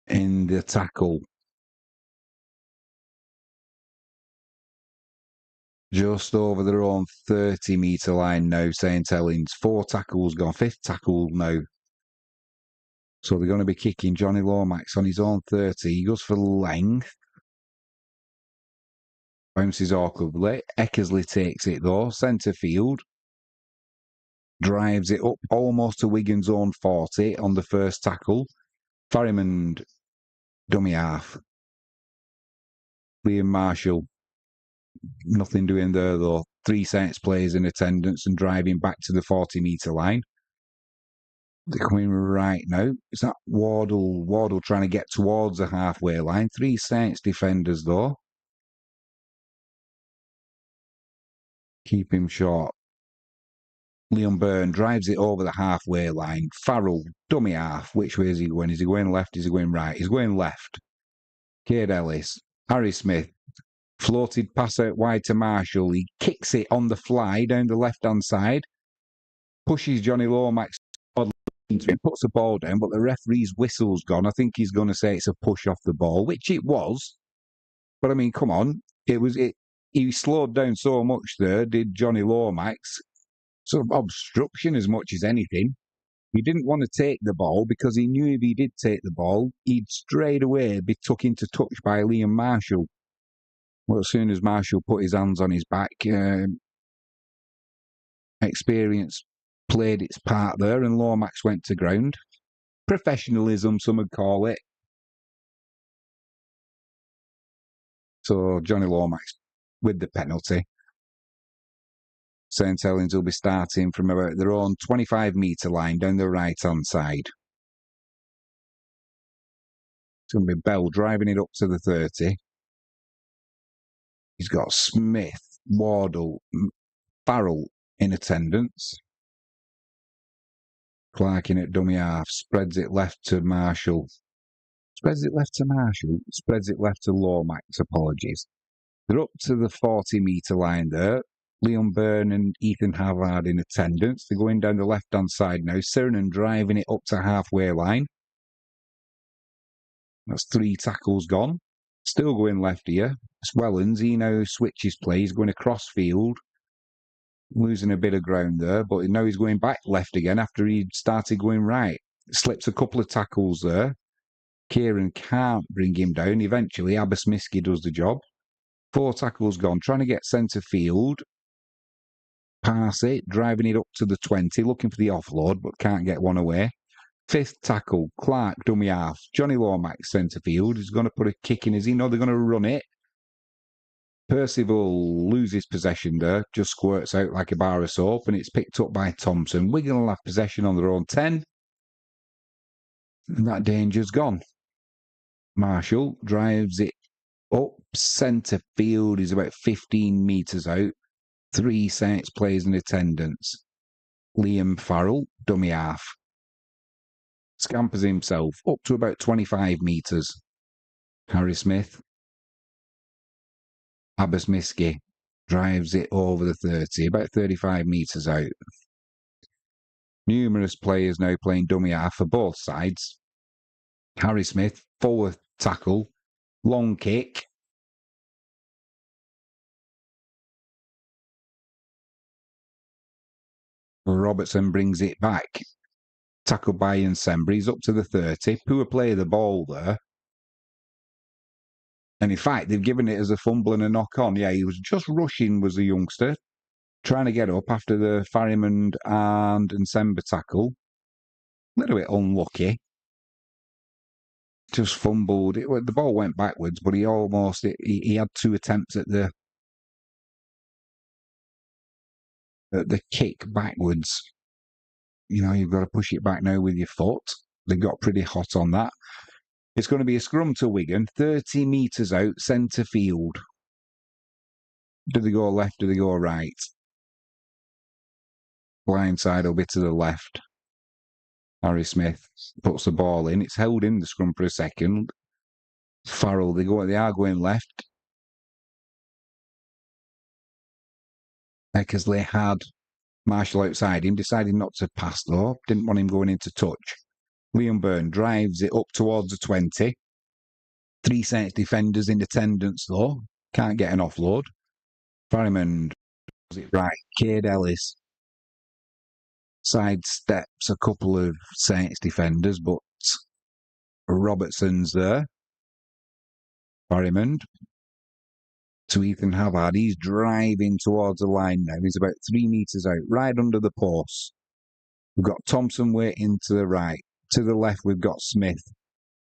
in the tackle. Just over their own 30-metre line now, St Helens. 4 tackles gone, 5th tackle now. So they're going to be kicking Johnny Lomax on his own 30. He goes for length. Bounces awkwardly. Eckersley takes it though. Centre field. Drives it up almost to Wigan's own 40 on the first tackle. Farrimond, dummy half. Liam Marshall. Nothing doing there though. 3 Saints players in attendance and driving back to the 40-metre line. They're coming right now. Is that Wardle? Wardle trying to get towards the halfway line. 3 Saints defenders though. Keep him short. Liam Byrne drives it over the halfway line. Farrell, dummy half. Which way is he going? Is he going left? Is he going right? He's going left. Cade Ellis. Harry Smith. Floated pass out wide to Marshall. He kicks it on the fly down the left-hand side. Pushes Johnny Lomax into it, puts the ball down, but the referee's whistle's gone. I think he's going to say it's a push off the ball, which it was. But I mean, come on. He slowed down so much there, did Johnny Lomax. Sort of obstruction as much as anything. He didn't want to take the ball because he knew if he did take the ball, he'd straight away be took into touch by Liam Marshall. Well, as soon as Marshall put his hands on his back, experience played its part there and Lomax went to ground. Professionalism, some would call it. So Johnny Lomax with the penalty. St Helens will be starting from about their own 25-metre line down the right-hand side. It's going to be Bell driving it up to the 30. He's got Smith, Wardle, Farrell in attendance. Clark in at dummy half, spreads it left to Marshall. Spreads it left to Lomax, apologies. They're up to the 40-metre line there. Liam Byrne and Ethan Havard in attendance. They're going down the left-hand side now. Sirenen driving it up to halfway line. That's 3 tackles gone. Still going left here. Swellens, he now switches play. He's going across field. Losing a bit of ground there, but now he's going back left again after he started going right. Slips a couple of tackles there. Kieran can't bring him down. Eventually, Abasmiski does the job. 4 tackles gone, trying to get centre field. Pass it, driving it up to the 20, looking for the offload, but can't get one away. 5th tackle, Clark, dummy half. Johnny Lomax, centre field. He's going to put a kick in. Is he? No, they're going to run it. Percival loses possession there, just squirts out like a bar of soap, and it's picked up by Thompson. Wigan will have possession on their own 10. And that danger's gone. Marshall drives it up centre field. He's about 15 metres out. 3 Saints players in attendance. Liam Farrell, dummy half. Scampers himself up to about 25 metres. Harry Smith. Abasmiski drives it over the 30, about 35 metres out. Numerous players now playing dummy half for both sides. Harry Smith, forward tackle, long kick. Robertson brings it back. Tackled by Ian Sembry. He's up to the 30. Poor play of the ball there. And in fact, they've given it as a fumble and a knock-on. Yeah, he was just rushing, was the youngster, trying to get up after the Farrimond and Nsemba tackle. A little bit unlucky. Just fumbled. The ball went backwards, but he had 2 attempts at the kick backwards. You know, you've got to push it back now with your foot. They got pretty hot on that. It's going to be a scrum to Wigan, 30 metres out, centre field. Do they go left? Do they go right? Blind side will be to the left. Harry Smith puts the ball in. It's held in the scrum for a second. Farrell, they are going left. Eckersley had Marshall outside him, decided not to pass though. Didn't want him going into touch. Liam Byrne drives it up towards the 20. 3 Saints defenders in attendance though. Can't get an offload. Farrimond does it right. Cade Ellis sidesteps a couple of Saints defenders, but Robertson's there. Farrimond to Ethan Havard. He's driving towards the line now. He's about 3 metres out, right under the post. We've got Thompson waiting to the right. To the left, we've got Smith.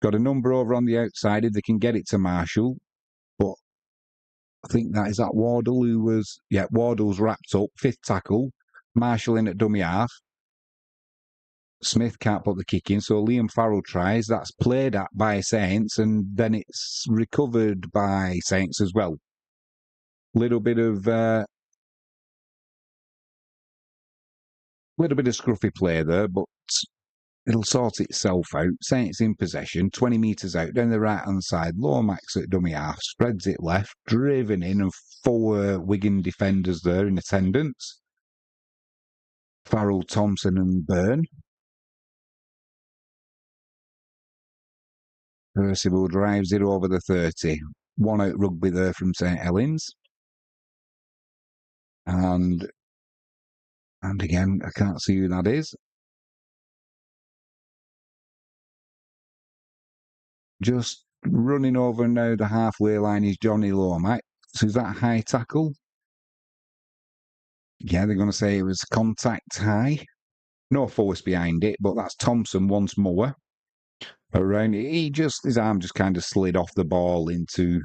Got a number over on the outside if they can get it to Marshall. But I think that Wardle who was... Yeah, Wardle's wrapped up. 5th tackle. Marshall in at dummy half. Smith can't put the kick in, so Liam Farrell tries. That's played at by Saints, and then it's recovered by Saints as well. Little bit of scruffy play there, but it'll sort itself out. Saints in possession, 20 metres out, down the right-hand side. Lomax at dummy half, spreads it left, driven in, and 4 Wigan defenders there in attendance. Farrell, Thompson and Byrne. Percival drives it over the 30. 1 out rugby there from St Helens. And again, I can't see who that is. Just running over now the halfway line is Johnny Lomax. So is that a high tackle? Yeah, they're going to say it was contact high. No force behind it, but that's Thompson once more. Around his arm just kind of slid off the ball into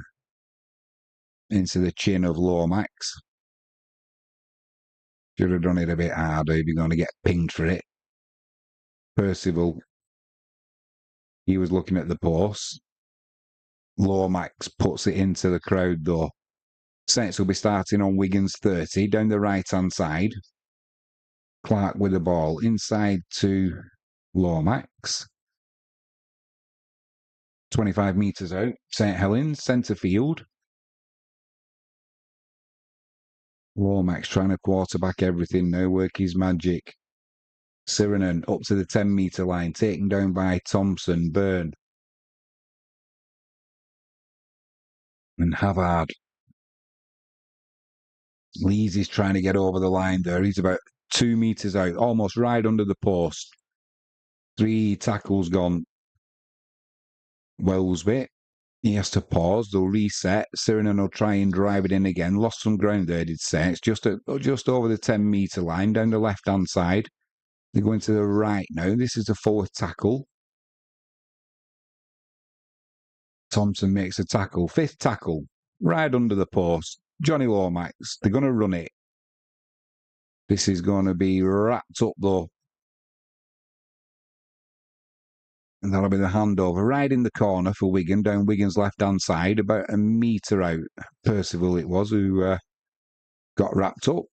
the chin of Lomax. Should have done it a bit harder if you're going to get pinged for it. Percival, he was looking at the post. Lomax puts it into the crowd though. Saints will be starting on Wigan's 30, down the right-hand side. Clark with the ball, inside to Lomax. 25 metres out, St Helens, centre field. Lomax trying to quarterback everything now, work his magic. Sirenen up to the 10-metre line, taken down by Thompson, Byrne. And Havard. Lees is trying to get over the line there. He's about 2 metres out, almost right under the post. 3 tackles gone. Wellsby. He has to pause. They'll reset. Sirenen will try and drive it in again. Lost some ground there, did say. It's just over the 10-metre line down the left-hand side. They're going to the right now. This is the fourth tackle. Thompson makes a tackle. Fifth tackle. Right under the post. Johnny Lomax. They're going to run it. This is going to be wrapped up, though. And that'll be the handover. Right in the corner for Wigan, down Wigan's left-hand side, about a metre out. Percival it was who got wrapped up.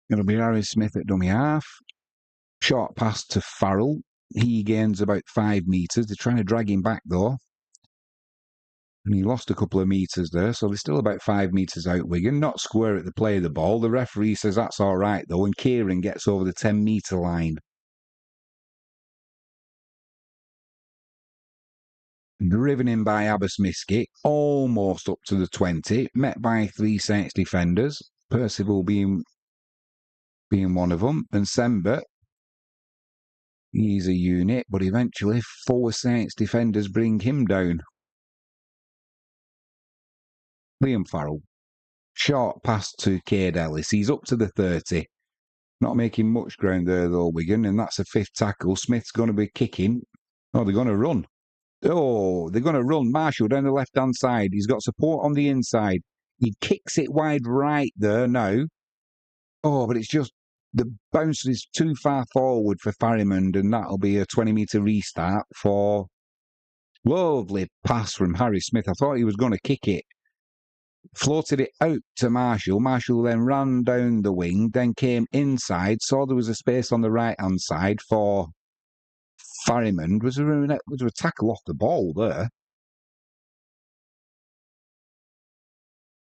It'll be Harry Smith at dummy half. Short pass to Farrell. He gains about 5 metres. They're trying to drag him back, though. And he lost a couple of metres there, so they're still about 5 metres out, Wigan. Not square at the play of the ball. The referee says that's all right, though, and Kieran gets over the 10-metre line. Driven in by Aberystwyth, almost up to the 20, met by 3 Saints defenders, Percival being one of them, and Sember, he's a unit, but eventually 4 Saints defenders bring him down. Liam Farrell, short pass to Cade Ellis, he's up to the 30, not making much ground there though, Wigan, and that's a 5th tackle. Smith's going to be kicking. Oh, they're going to run. Oh, they're going to run. Marshall down the left-hand side. He's got support on the inside. He kicks it wide right there now. Oh, but it's just the bounce is too far forward for Farrimond, and that'll be a 20-metre restart for lovely pass from Harry Smith. I thought he was going to kick it. Floated it out to Marshall. Marshall then ran down the wing, then came inside, saw there was a space on the right-hand side for Farrimond. Was there a tackle off the ball there?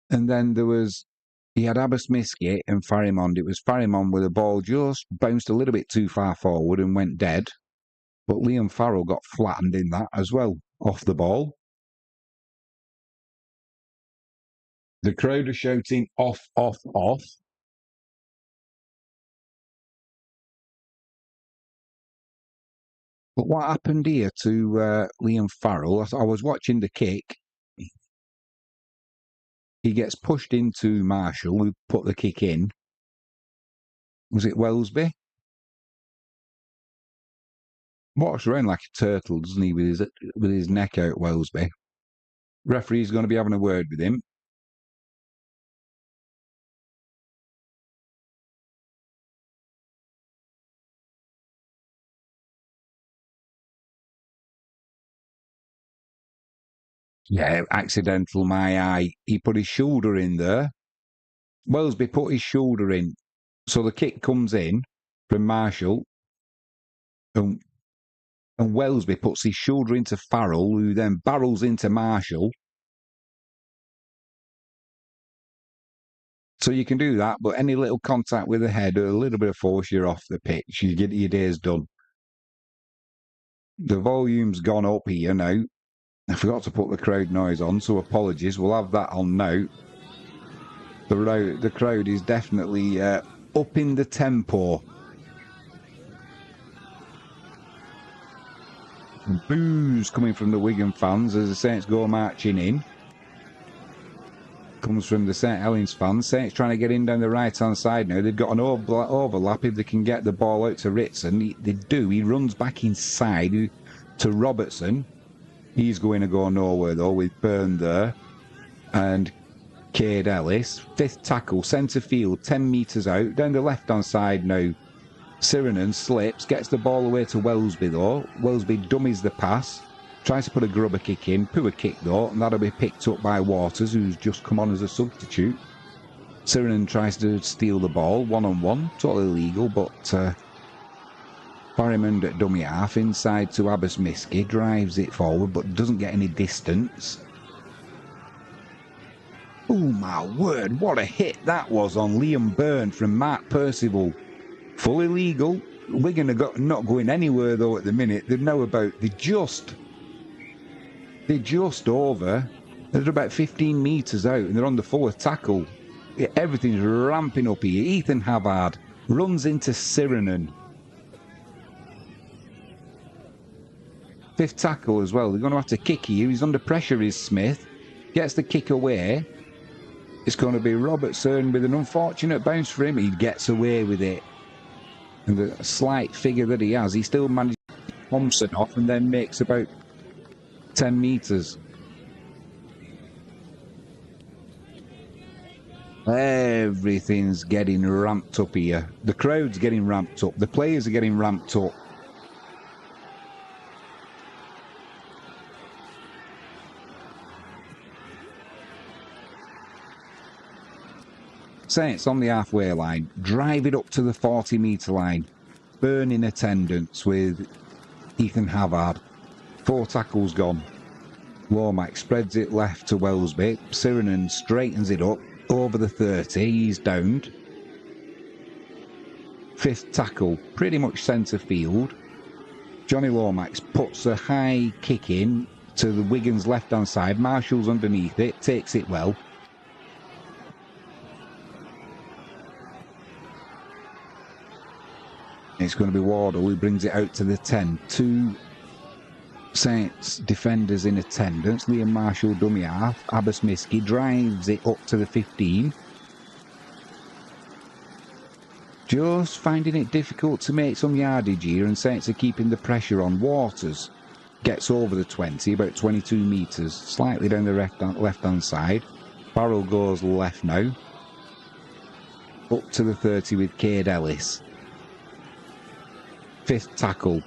And then he had Aberystwyth and Farrimond. It was Farrimond with the ball just bounced a little bit too far forward and went dead. But Liam Farrell got flattened in that as well, off the ball. The crowd are shouting, off, off, off. But what happened here to Liam Farrell, I was watching the kick. He gets pushed into Marshall, who put the kick in. Was it Wellsby? Walks around like a turtle, doesn't he, with his neck out, Wellsby. Referee's going to be having a word with him. Yeah, accidental, my eye. He put his shoulder in there. Wellsby put his shoulder in. So the kick comes in from Marshall. And Wellsby puts his shoulder into Farrell, who then barrels into Marshall. So you can do that, but any little contact with the head or a little bit of force, you're off the pitch. You get your days done. The volume's gone up here now. I forgot to put the crowd noise on, so apologies. We'll have that on now. The crowd is definitely up in the tempo. Boos coming from the Wigan fans as the Saints go marching in. Comes from the St Helens fans. Saints trying to get in down the right-hand side now. They've got an overlap if they can get the ball out to Ritson. They do. He runs back inside to Robertson. He's going to go nowhere, though, with Byrne there. And Cade Ellis. 5th tackle, centre field, 10 metres out. Down the left-hand side now. Sirenen slips, gets the ball away to Wellsby, though. Wellsby dummies the pass. Tries to put a grubber kick in. Poor kick, though, and that'll be picked up by Waters, who's just come on as a substitute. Sirenen tries to steal the ball, one-on-one. Totally illegal, but Farrimond at dummy half, inside to Aberystwyth, drives it forward, but doesn't get any distance. Oh, my word, what a hit that was on Liam Byrne from Mark Percival. Fully legal. Wigan are not going anywhere, though, at the minute. They know about... They're just over. They're about 15 metres out, and they're on the 4th tackle. Everything's ramping up here. Ethan Havard runs into Sirenen. Fifth tackle as well. They're going to have to kick here. He's under pressure, is Smith. Gets the kick away. It's going to be Robertson with an unfortunate bounce for him. He gets away with it. And the slight figure that he has, he still manages to get Thompson off and then makes about 10 metres. Everything's getting ramped up here. The crowd's getting ramped up. The players are getting ramped up. Saints on the halfway line, drive it up to the 40-metre line, burning attendance with Ethan Havard. 4 tackles gone. Womack spreads it left to Wellesby. Sirenen straightens it up over the 30. He's downed. 5th tackle, pretty much centre field. Johnny Lomax puts a high kick in to the Wigan's left-hand side. Marshall's underneath it, takes it well. It's going to be Wardle who brings it out to the 10. 2 Saints defenders in attendance. Liam Marshall, dummy half. Abbas Miski drives it up to the 15. Just finding it difficult to make some yardage here, and Saints are keeping the pressure on. Waters gets over the 20, about 22 metres, slightly down the left-hand side. Farrell goes left now. Up to the 30 with Cade Ellis. 5th tackle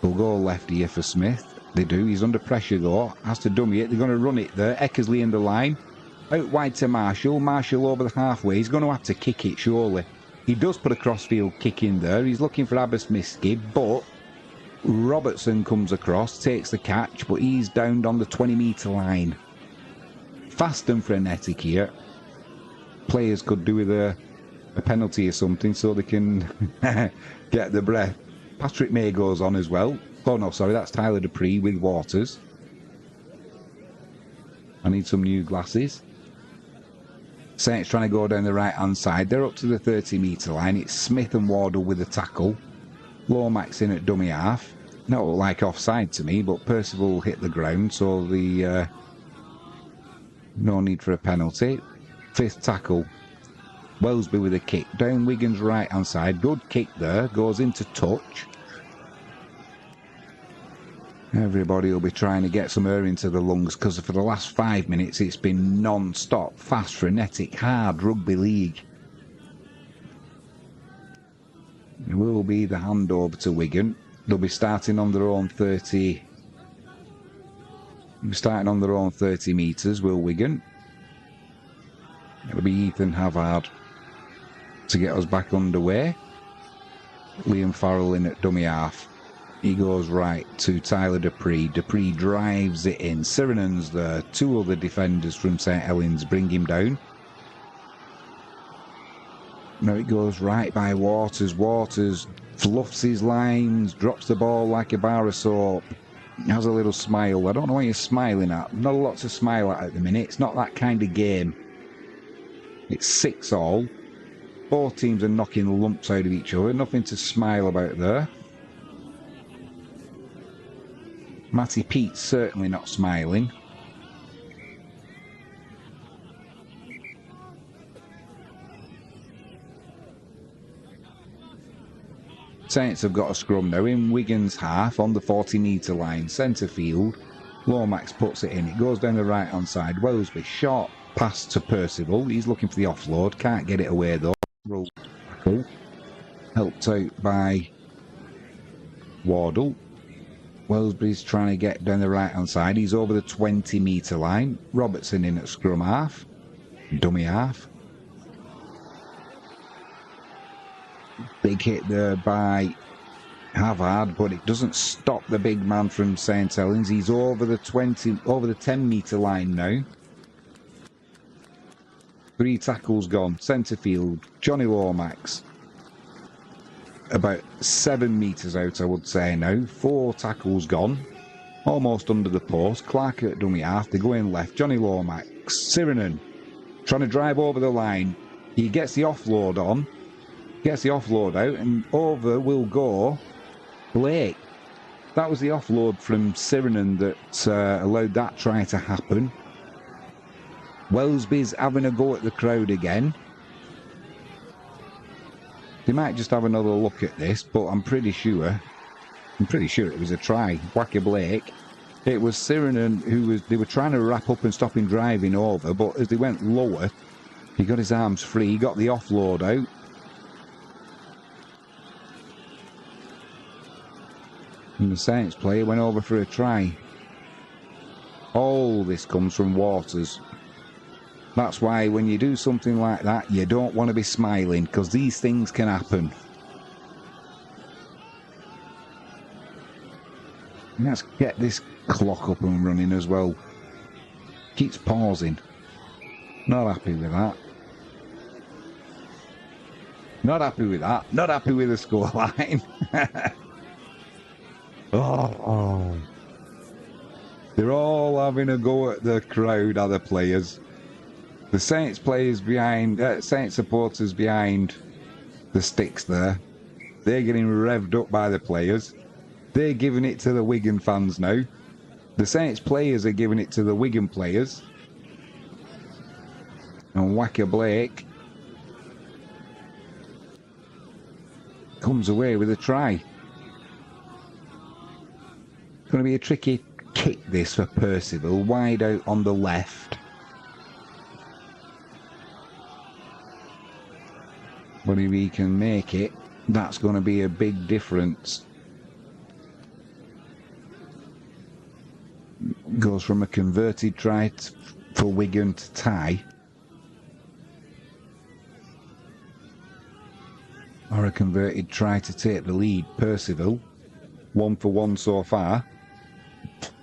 will go left here for Smith. They do. He's under pressure though. Has to dummy it. They're going to run it there. Eckersley in the line. Out wide to Marshall. Marshall over the halfway. He's going to have to kick it surely. He does put a crossfield kick in there. He's looking for Abbas Miski, but Robertson comes across, takes the catch, but he's downed on the 20-metre line. Fast and frenetic here. Players could do with a penalty or something so they can get the breath. Patrick May goes on as well. Oh no, sorry, that's Tyler Dupree with Waters. I need some new glasses. Saints trying to go down the right-hand side. They're up to the 30-metre line. It's Smith and Wardle with the tackle. Lomax in at dummy half. Not like offside to me, but Percival hit the ground, so the no need for a penalty. 5th tackle. Wellesby with a kick. Down Wigan's right-hand side. Good kick there. Goes into touch. Everybody will be trying to get some air into the lungs because for the last 5 minutes it's been non-stop, fast, frenetic, hard rugby league. It will be the handover to Wigan. They'll be starting on their own 30. They'll be starting on their own 30 metres, will Wigan. It'll be Ethan Havard to get us back underway. Liam Farrell in at dummy half. He goes right to Tyler Dupree. Dupree drives it in. Sirenen's there. 2 other defenders from St Helens bring him down. Now it goes right by Waters. Waters fluffs his lines, drops the ball like a bar of soap. Has a little smile. I don't know what you're smiling at. Not a lot to smile at the minute. It's not that kind of game. It's 6-all. Both teams are knocking the lumps out of each other. Nothing to smile about there. Matty Pete's certainly not smiling. Saints have got a scrum now in Wigan's half on the 40-metre line, centre field. Lomax puts it in. It goes down the right-hand side. Wellesby short pass to Percival. He's looking for the offload. Can't get it away though. Roll tackle. Helped out by Wardle. Wellesby's trying to get down the right-hand side. He's over the 20-metre line. Robertson in at scrum half. Dummy half. Big hit there by Havard, but it doesn't stop the big man from St Helens. He's over the 10-metre line now. 3 tackles gone. Centre field. Johnny Lomax. About 7 metres out, I would say now. 4 tackles gone. Almost under the post. Clark at dummy half. They go in left. Johnny Lomax. Sirenen trying to drive over the line. He gets the offload on. Gets the offload out. And over will go Blake. That was the offload from Sirenen that allowed that try to happen. Wellesby's having a go at the crowd again. They might just have another look at this, but I'm pretty sure it was a try. Wacker Blake. It was Sirenen they were trying to wrap up and stop him driving over, but as they went lower, he got his arms free, he got the offload out. And the Saints player went over for a try. All this comes from Waters. That's why when you do something like that, you don't want to be smiling, because these things can happen. Let's get this clock up and running as well. Keeps pausing. Not happy with that. Not happy with that. Not happy with the scoreline. Oh. They're all having a go at the crowd, other players. The Saints players behind, Saints supporters behind the sticks there. They're getting revved up by the players. They're giving it to the Wigan fans now. The Saints players are giving it to the Wigan players. And Wacker Blake comes away with a try. It's going to be a tricky kick this for Percival, wide out on the left. But if he can make it, that's going to be a big difference. Goes from a converted try for Wigan to tie. Or a converted try to take the lead. Percival, 1 for 1 so far.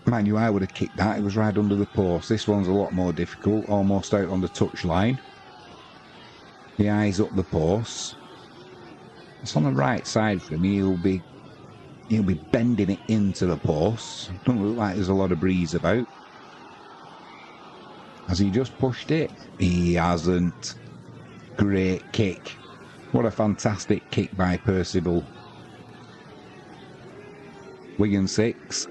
Mind you, I would have kicked that. It was right under the post. This one's a lot more difficult, almost out on the touchline. The eyes up the post. It's on the right side for him. He'll be bending it into the post. Don't look like there's a lot of breeze about. Has he just pushed it? He hasn't. Great kick. What a fantastic kick by Percival. Wigan 6.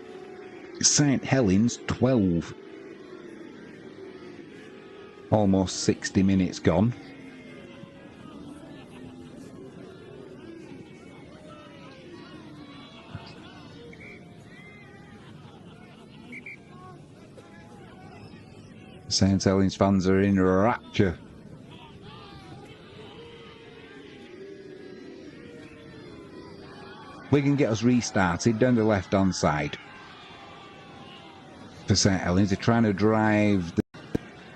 St Helens 12. Almost 60 minutes gone. St Helens fans are in rapture. We can get us restarted down the left-hand side. For St Helens, they're trying to drive the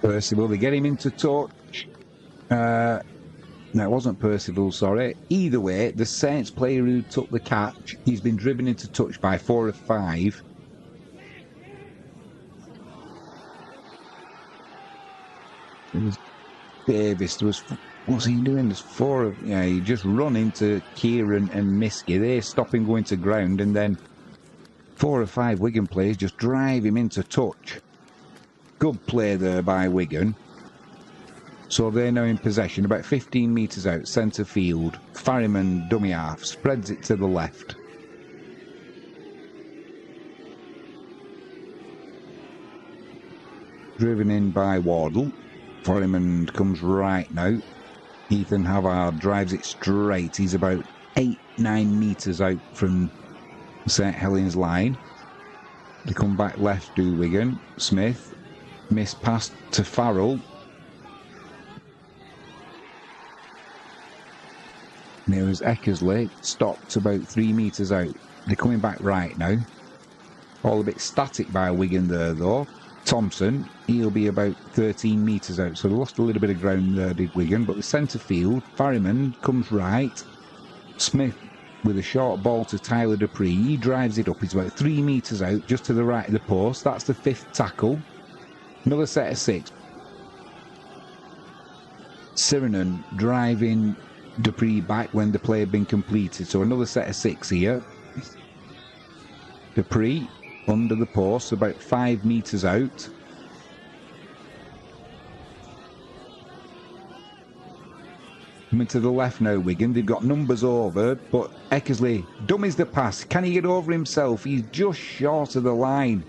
Percival. They get him into touch. No, it wasn't Percival, sorry. Either way, the Saints player who took the catch, he's been driven into touch by 4 of 5. It was Davis. What's he doing? There's 4 of... Yeah, he just run into Kieran and Miski. They stop him going to ground, and then 4 or 5 Wigan players just drive him into touch. Good play there by Wigan. So they're now in possession, about 15 metres out, centre field. Farriman, dummy half, spreads it to the left. Driven in by Wardle. Farriman comes right now. Ethan Havard drives it straight. He's about 8-9 metres out from St Helens line. They come back left to Wigan. Smith. Missed pass to Farrell. There was Eckersley. Stopped about 3 metres out. They're coming back right now. All a bit static by Wigan there though. Thompson, he'll be about 13 metres out, so they lost a little bit of ground there, did Wigan, but the centre field, Farriman comes right, Smith with a short ball to Tyler Dupree, he drives it up, he's about 3 metres out, just to the right of the post, that's the 5th tackle, another set of 6. Sirenen driving Dupree back when the play had been completed, so another set of 6 here. Dupree under the post, about 5 metres out. Coming to the left now, Wigan. They've got numbers over, but Eckersley dummies the pass. Can he get over himself? He's just short of the line.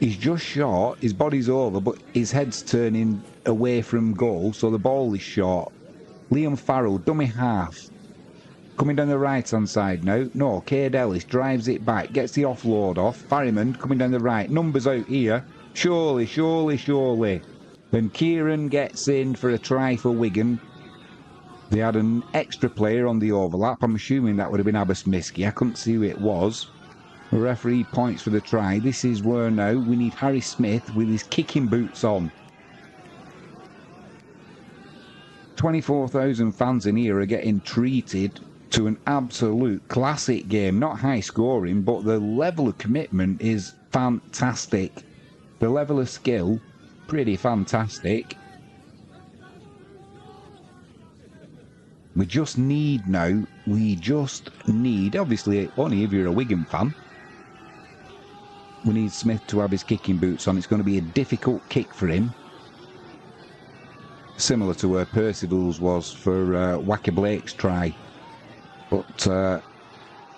He's just short. His body's over, but his head's turning away from goal, so the ball is short. Liam Farrell, dummy half. Coming down the right-hand side now. No, Cade Ellis drives it back, gets the offload off. Farriman coming down the right. Numbers out here. Surely, surely, surely. Then Kieran gets in for a try for Wigan. They had an extra player on the overlap. I'm assuming that would have been Abbas Miski. I couldn't see who it was. The referee points for the try. This is where now we need Harry Smith with his kicking boots on. 24,000 fans in here are getting treated to an absolute classic game. Not high scoring, but the level of commitment is fantastic. The level of skill, pretty fantastic. We just need now, obviously only if you're a Wigan fan, we need Smith to have his kicking boots on. It's going to be a difficult kick for him. Similar to where Percival's was for Wacker Blake's try. But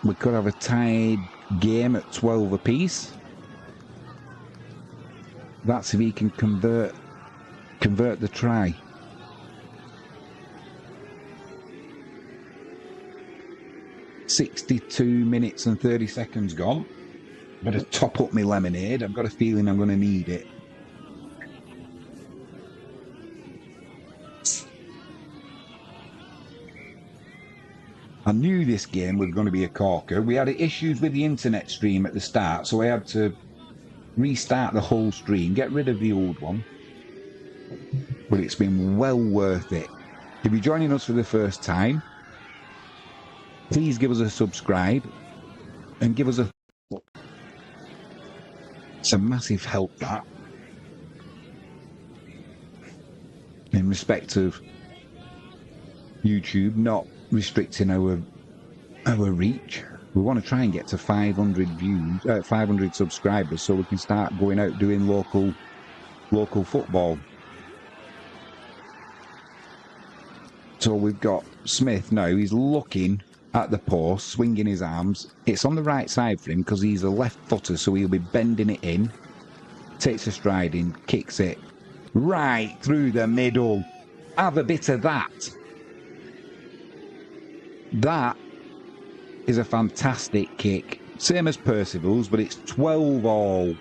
we could have a tied game at 12 apiece. That's if he can convert the try. "62 minutes and 30 seconds gone. Better top up my lemonade. I've got a feeling I'm going to need it. I knew this game was going to be a corker. We had issues with the internet stream at the start, so I had to restart the whole stream, get rid of the old one. But it's been well worth it. If you're joining us for the first time, please give us a subscribe and give us a... It's a massive help, that. In respect of YouTube not restricting our reach. We want to try and get to 500 views, 500 subscribers, so we can start going out doing local football. So we've got Smith now. He's looking at the post, swinging his arms. It's on the right side for him because he's a left footer, so he'll be bending it in. Takes a stride in, kicks it right through the middle. Have a bit of that. That is a fantastic kick. Same as Percival's, but it's 12-all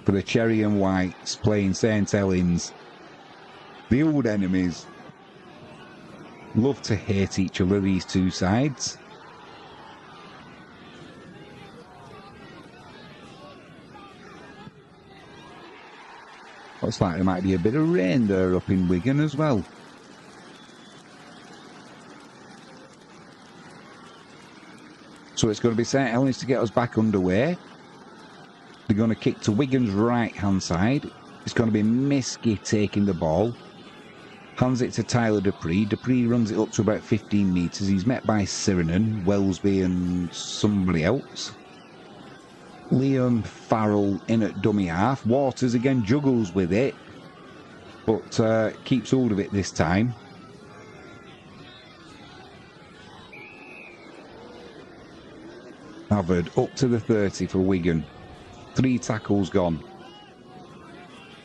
for the Cherry and Whites playing St Helens. The old enemies. Love to hate each other, these two sides. Looks like there might be a bit of rain there up in Wigan as well. So it's going to be St Helens to get us back underway. They're going to kick to Wigan's right-hand side. It's going to be Miski taking the ball. Hands it to Tyler Dupree. Dupree runs it up to about 15 metres. He's met by Sirenen, Wellesby and somebody else. Liam Farrell in at dummy half. Waters again juggles with it, but keeps hold of it this time. Havard up to the 30 for Wigan. 3 tackles gone.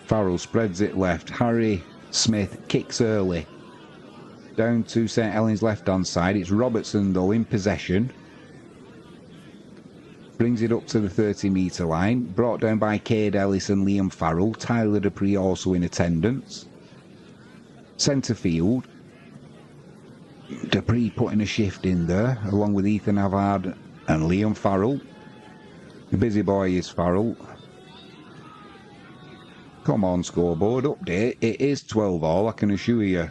Farrell spreads it left. Harry Smith kicks early. Down to St Helens left-hand side. It's Robertson, though, in possession. Brings it up to the 30-metre line. Brought down by Cade Ellis and Liam Farrell. Tyler Dupree also in attendance. Centre field. Dupree putting a shift in there, along with Ethan Havard and Liam Farrell. The busy boy is Farrell. Come on, scoreboard, update. It is 12-all, I can assure you.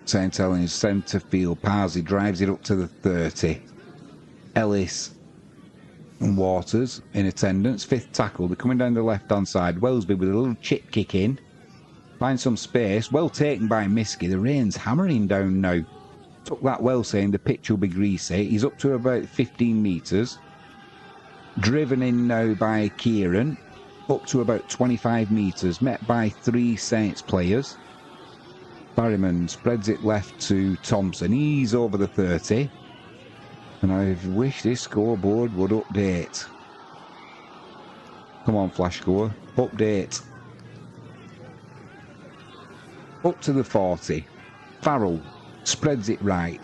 St Helens centre field. Parsley drives it up to the 30. Ellis and Waters in attendance. 5th tackle. They're coming down the left-hand side. Wellesby with a little chip kick in. Finds some space. Well taken by Miski. The rain's hammering down now. Took that well, saying the pitch will be greasy. He's up to about 15 metres. Driven in now by Kieran, up to about 25 metres, met by 3 Saints players. Barryman spreads it left to Thompson. He's over the 30. And I wish this scoreboard would update. Come on, flash score. Update. Up to the 40. Farrell spreads it right.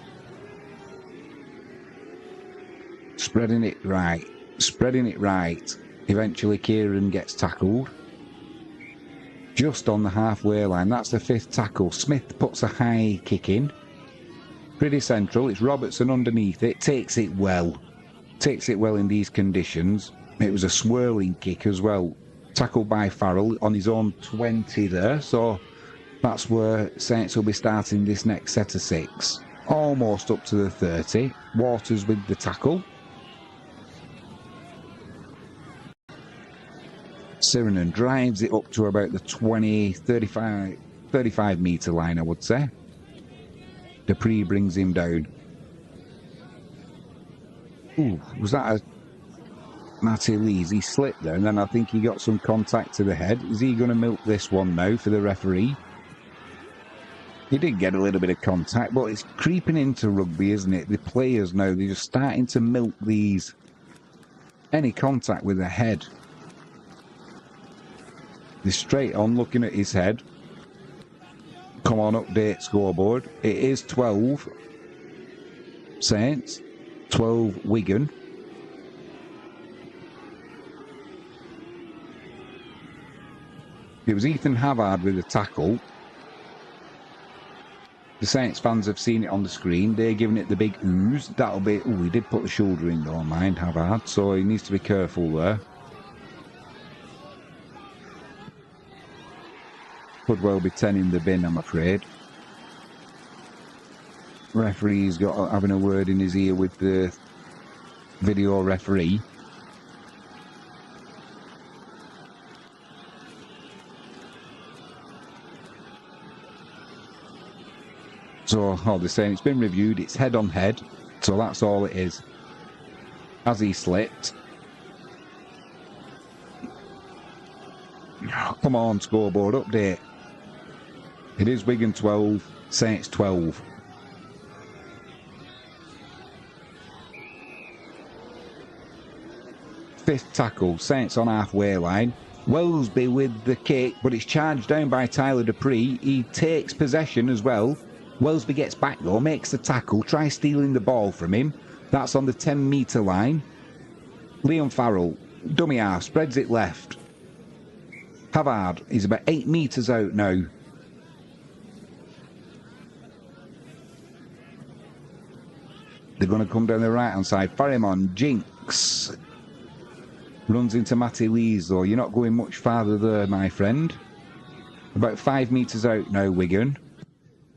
Spreading it right. Spreading it right. Eventually Kieran gets tackled. Just on the halfway line. That's the 5th tackle. Smith puts a high kick in. Pretty central. It's Robertson underneath it. Takes it well. Takes it well in these conditions. It was a swirling kick as well. Tackled by Farrell on his own 20 there. So that's where Saints will be starting this next set of 6. Almost up to the 30. Waters with the tackle. Sirenen drives it up to about the 20, 35 metre line, I would say. Dupree brings him down. Ooh, was that a Matty Lees? He slipped there and then I think he got some contact to the head. Is he going to milk this one now for the referee? He did get a little bit of contact, but it's creeping into rugby, isn't it? The players now, they're just starting to milk these. Any contact with the head. They're straight on looking at his head. Come on, update scoreboard. It is 12 Saints, 12 Wigan. It was Ethan Havard with the tackle. The Saints fans have seen it on the screen. They're giving it the big ooze. That'll be... Oh, he did put the shoulder in, don't mind, Havard. So he needs to be careful there. Could well be 10 in the bin, I'm afraid. Referee's got having a word in his ear with the video referee. So, oh, they're saying it's been reviewed, it's head on head, so that's all it is. As he slipped. Come on, scoreboard, update. It is Wigan 12, Saints 12. Fifth tackle, Saints on halfway line. Wellesby with the kick, but it's charged down by Tyler Dupree. He takes possession as well. Wellesby gets back though, makes the tackle, tries stealing the ball from him. That's on the 10 metre line. Liam Farrell, dummy half, spreads it left. Havard is about 8 metres out now. They're going to come down the right hand side. Farrimon jinks. Runs into Matty Lees though. You're not going much farther there, my friend. About 5 metres out now, Wigan.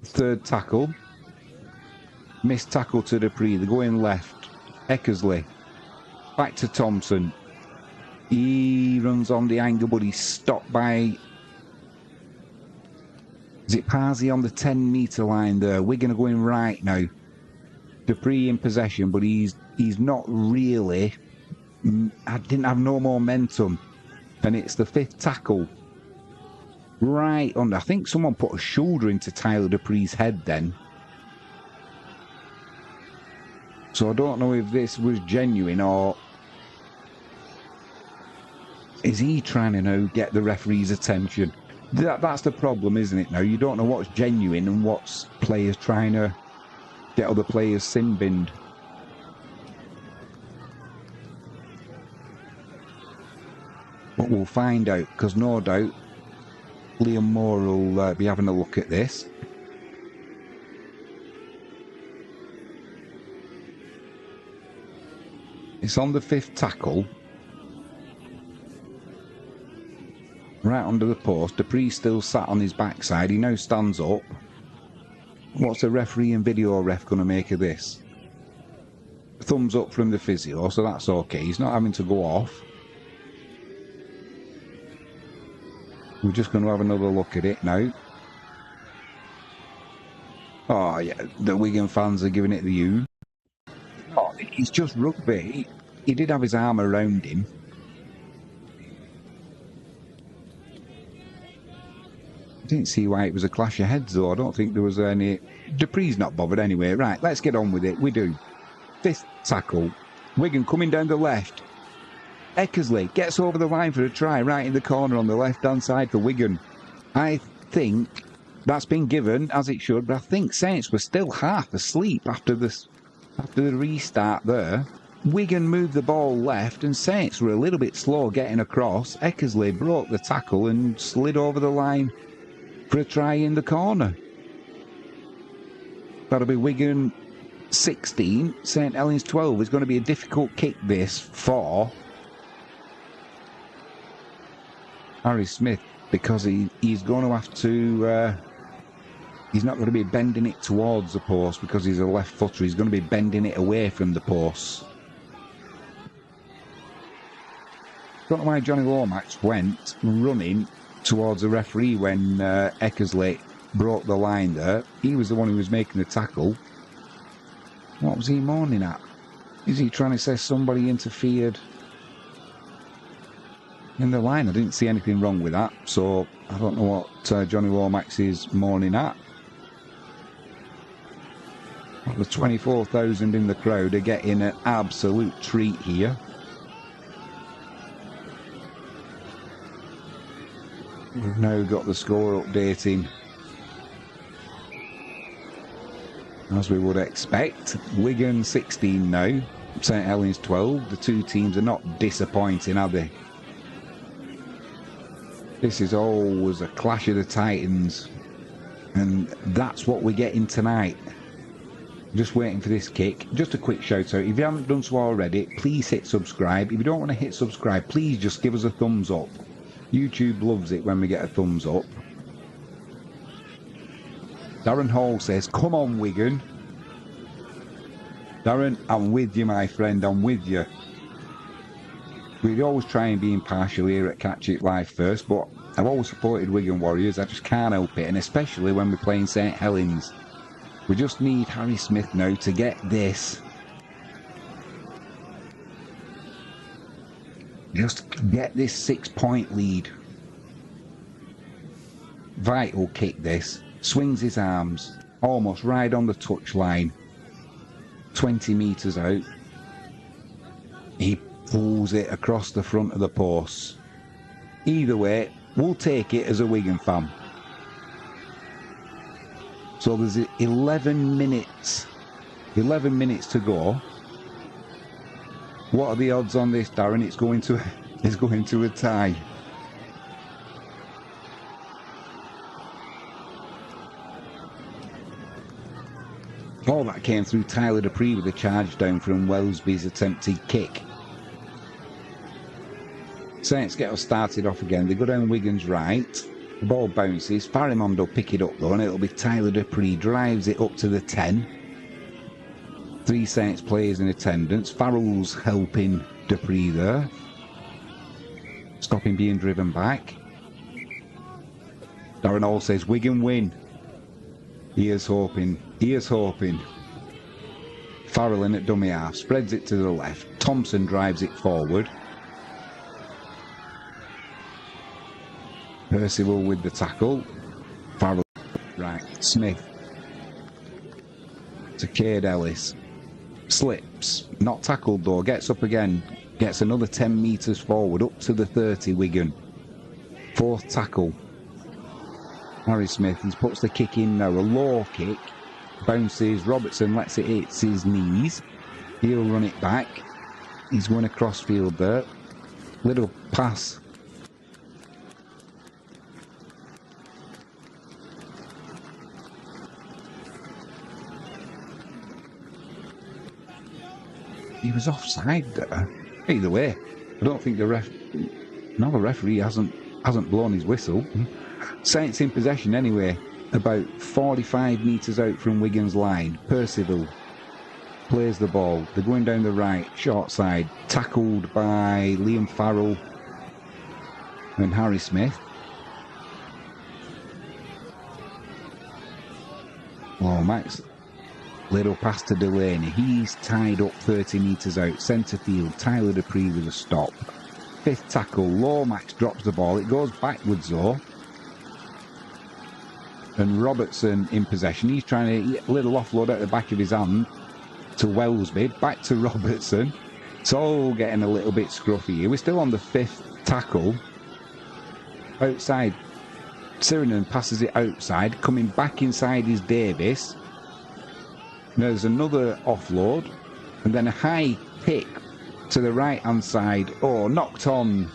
Third tackle. Missed tackle to Dupree. They're going left. Eckersley. Back to Thompson. He runs on the angle, but he's stopped by... Is it Parsi on the 10 metre line there? Wigan are going right now. Dupree in possession, but he's not really... I didn't have no momentum. And it's the 5th tackle. Right under. I think someone put a shoulder into Tyler Dupree's head then. So I don't know if this was genuine or... Is he trying to now get the referee's attention? That's the problem, isn't it now? You don't know what's genuine and what's players trying to get other players sin-binned. But we'll find out, because no doubt Liam Moore will be having a look at this. It's on the 5th tackle. Right under the post. Dupree still sat on his backside. He now stands up. What's the referee and video ref going to make of this? Thumbs up from the physio, so that's okay. He's not having to go off. We're just going to have another look at it now. Oh, yeah, the Wigan fans are giving it the U. Oh, it's just rugby. he did have his arm around him. I didn't see why it was a clash of heads, though. I don't think there was any... Dupree's not bothered anyway. Right, let's get on with it. We do. Fifth tackle. Wigan coming down the left. Eckersley gets over the line for a try right in the corner on the left-hand side for Wigan. I think that's been given, as it should, but I think Saints were still half asleep after the restart there. Wigan moved the ball left and Saints were a little bit slow getting across. Eckersley broke the tackle and slid over the line for a try in the corner. That'll be Wigan 16, St Helens 12. It's going to be a difficult kick this for Harry Smith, because he's going to have to... he's not going to be bending it towards the post because he's a left footer. He's going to be bending it away from the post. Don't know why Johnny Lomax went running towards the referee when Eckersley broke the line there. He was the one who was making the tackle. What was he moaning at? Is he trying to say somebody interfered in the line? I didn't see anything wrong with that, so I don't know what Johnny Lomax is moaning at. Well, the 24,000 in the crowd are getting an absolute treat here. We've now got the score updating as we would expect. Wigan 16 now, St Helens 12. The two teams are not disappointing, are they? This is always a clash of the Titans, and that's what we're getting tonight. Just waiting for this kick. Just a quick shout out, if you haven't done so already, please hit subscribe. If you don't want to hit subscribe, please just give us a thumbs up. YouTube loves it when we get a thumbs up. Darren Hall says, come on Wigan. Darren, I'm with you, my friend, I'm with you. We always try and be impartial here at Catch It Live First, but I've always supported Wigan Warriors. I just can't help it, and especially when we're playing St Helens. We just need Harry Smith now to get this. Just get this 6-point lead. Vital kick this. Swings his arms, almost right on the touchline. 20 metres out. He pulls it across the front of the post. Either way, we'll take it as a Wigan fan. So there's 11 minutes. 11 minutes to go. What are the odds on this, Darren? It's going to a tie. All that came through Tyler Dupree with a charge down from Wellesby's attempted kick. Saints get us started off again. They go down Wigan's right. The ball bounces. Farrimond will pick it up though, and it'll be Tyler Dupree. Drives it up to the 10. 3 Saints players in attendance. Farrell's helping Dupree there. Stop him being driven back. Darren Hall says Wigan win. He is hoping. He is hoping. Farrell in at dummy half. Spreads it to the left. Thompson drives it forward. Percival with the tackle. Farrell. Right. Smith. To Cade Ellis. Slips. Not tackled though. Gets up again. Gets another 10 metres forward. Up to the 30 Wigan. 4th tackle. Harry Smith. He puts the kick in now. A low kick. Bounces. Robertson lets it hit his knees. He'll run it back. He's going across field there. Little pass. He was offside there. Either way, I don't think the referee hasn't blown his whistle. Saints in possession anyway, about 45 metres out from Wigan's line. Percival plays the ball. They're going down the right, short side, tackled by Liam Farrell and Harry Smith. Oh, Max. Little pass to Delaney. He's tied up 30 metres out. Centre field. Tyler Dupree with a stop. Fifth tackle. Lomax drops the ball. It goes backwards though. And Robertson in possession. He's trying to get a little offload at the back of his hand to Wellesby. Back to Robertson. It's all getting a little bit scruffy here. We're still on the fifth tackle. Outside. Sirinen passes it outside. Coming back inside is Davis. There's another offload. And then a high pick to the right hand side. Oh, knocked on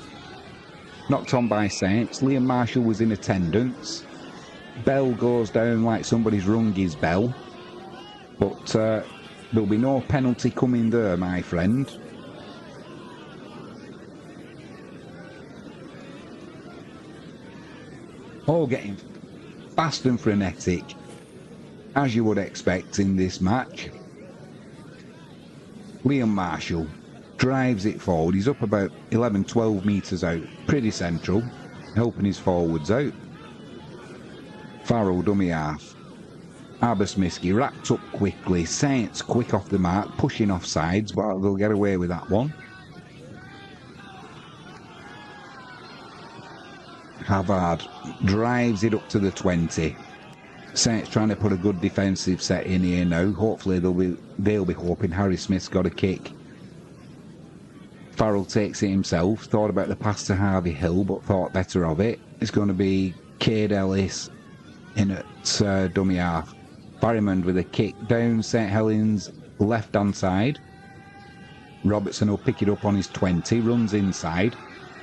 by Saints. Liam Marshall was in attendance. Bell goes down like somebody's rung his bell. But there'll be no penalty coming there, my friend. All getting fast and frenetic, as you would expect in this match. Liam Marshall drives it forward. He's up about 11-12 metres out. Pretty central, helping his forwards out. Farrell, dummy half. Abersmisky wrapped up quickly. Saints quick off the mark, pushing off sides, but they'll get away with that one. Havard drives it up to the 20. Saints trying to put a good defensive set in here now. Hopefully they'll be hoping Harry Smith's got a kick. Farrell takes it himself. Thought about the pass to Harvey Hill, but thought better of it. It's going to be Cade Ellis in at dummy half. Barrymond with a kick down St Helens left hand side. Robertson will pick it up on his 20, runs inside.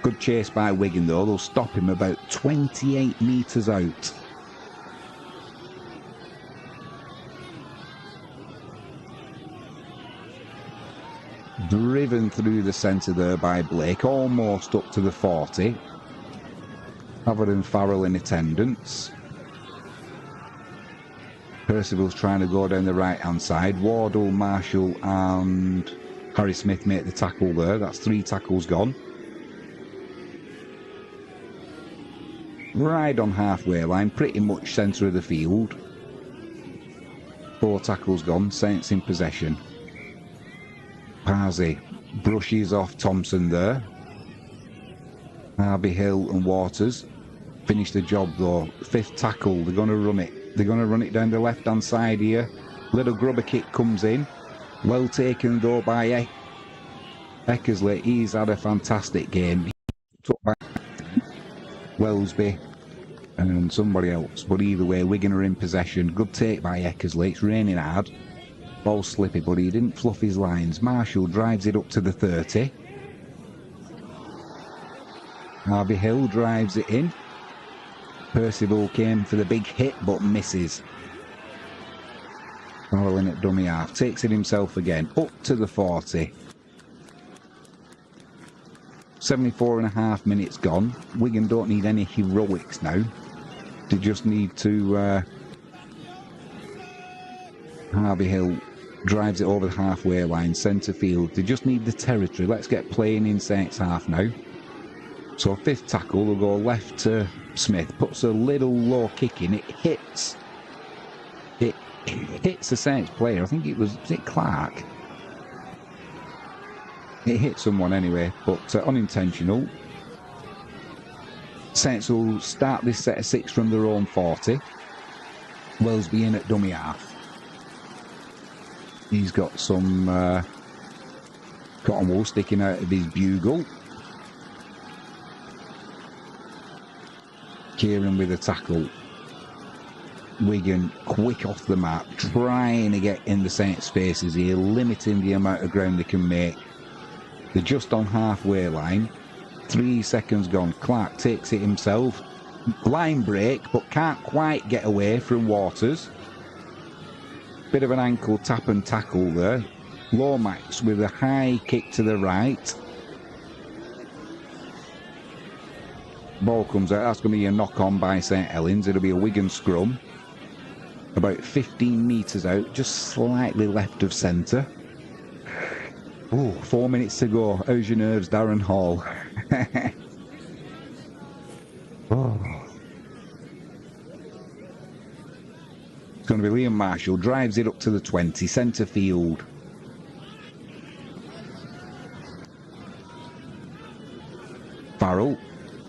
Good chase by Wigan though. They'll stop him about 28 metres out. Driven through the centre there by Blake, almost up to the 40. Havard and Farrell in attendance. Percival's trying to go down the right hand side. Wardle, Marshall and Harry Smith make the tackle there. That's 3 tackles gone. Right on halfway line, pretty much centre of the field. 4 tackles gone, Saints in possession. Parsi brushes off Thompson there. Harvey Hill and Waters finish the job though. 5th tackle, they're going to run it. They're going to run it down the left hand side here. Little grubber kick comes in. Well taken though by Eckersley. He's had a fantastic game. He took back Wellesby and somebody else, but either way Wigan are in possession. Good take by Eckersley. It's raining hard. Ball slippy, but he didn't fluff his lines. Marshall drives it up to the 30. Harvey Hill drives it in. Percival came for the big hit but misses. Farrell in at dummy half, takes it himself again, up to the 40. 74.5 minutes gone. Wigan don't need any heroics now. They just need to... Harvey Hill drives it over the halfway line, centre field. They just need the territory. Let's get playing in Saints half now. So 5th tackle will go left to Smith. Puts a little low kick in. It hits a Saints player. I think it was it Clark? It hit someone anyway, but unintentional. Saints will start this set of 6 from their own 40. Wellesby in at dummy half. He's got some cotton wool sticking out of his bugle. Kieran with a tackle. Wigan quick off the mark, trying to get in the Saints' spaces here, limiting the amount of ground they can make. They're just on halfway line. 3 seconds gone. Clark takes it himself. Line break, but can't quite get away from Waters. Bit of an ankle tap and tackle there. Lomax with a high kick to the right. Ball comes out. That's going to be a knock on by St Helens. It'll be a Wigan scrum. About 15 metres out, just slightly left of centre. Oh, 4 minutes to go. How's your nerves, Darren Hall? Oh. It's going to be Liam Marshall, drives it up to the 20, centre field. Farrell,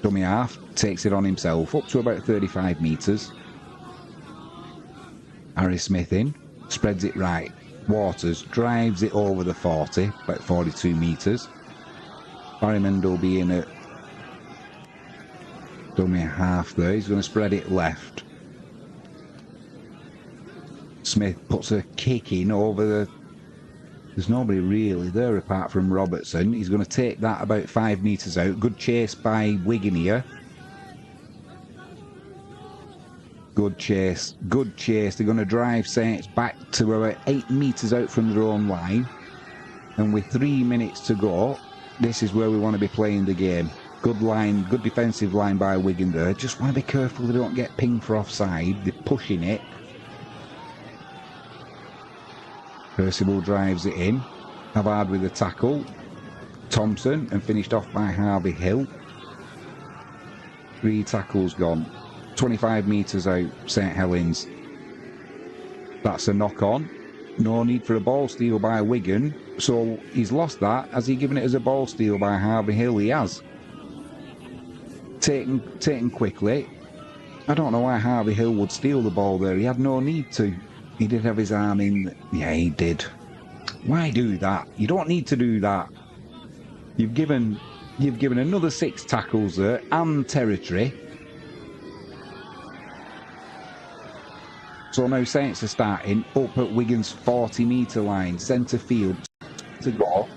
dummy half, takes it on himself, up to about 35 metres. Harry Smith in, spreads it right. Waters drives it over the 40, about 42 metres. Barryman will be in at dummy half there. He's going to spread it left. Smith puts a kick in over the... There's nobody really there apart from Robertson. He's going to take that about 5 metres out. Good chase by Wigan here. Good chase, good chase. They're going to drive Saints back to about 8 metres out from their own line. And with 3 minutes to go, this is where we want to be playing the game. Good line, good defensive line by Wigan there. Just want to be careful they don't get pinged for offside. They're pushing it. Percival drives it in. Havard with a tackle. Thompson, and finished off by Harvey Hill. 3 tackles gone. 25 metres out, St Helens. That's a knock-on. No need for a ball steal by Wigan. So he's lost that. Has he given it as a ball steal by Harvey Hill? He has. Taken quickly. I don't know why Harvey Hill would steal the ball there. He had no need to. He did have his arm in. Yeah, he did. Why do that? You don't need to do that. You've given another 6 tackles there and territory. So now Saints are starting up at Wigan's 40-metre line, centre field to go.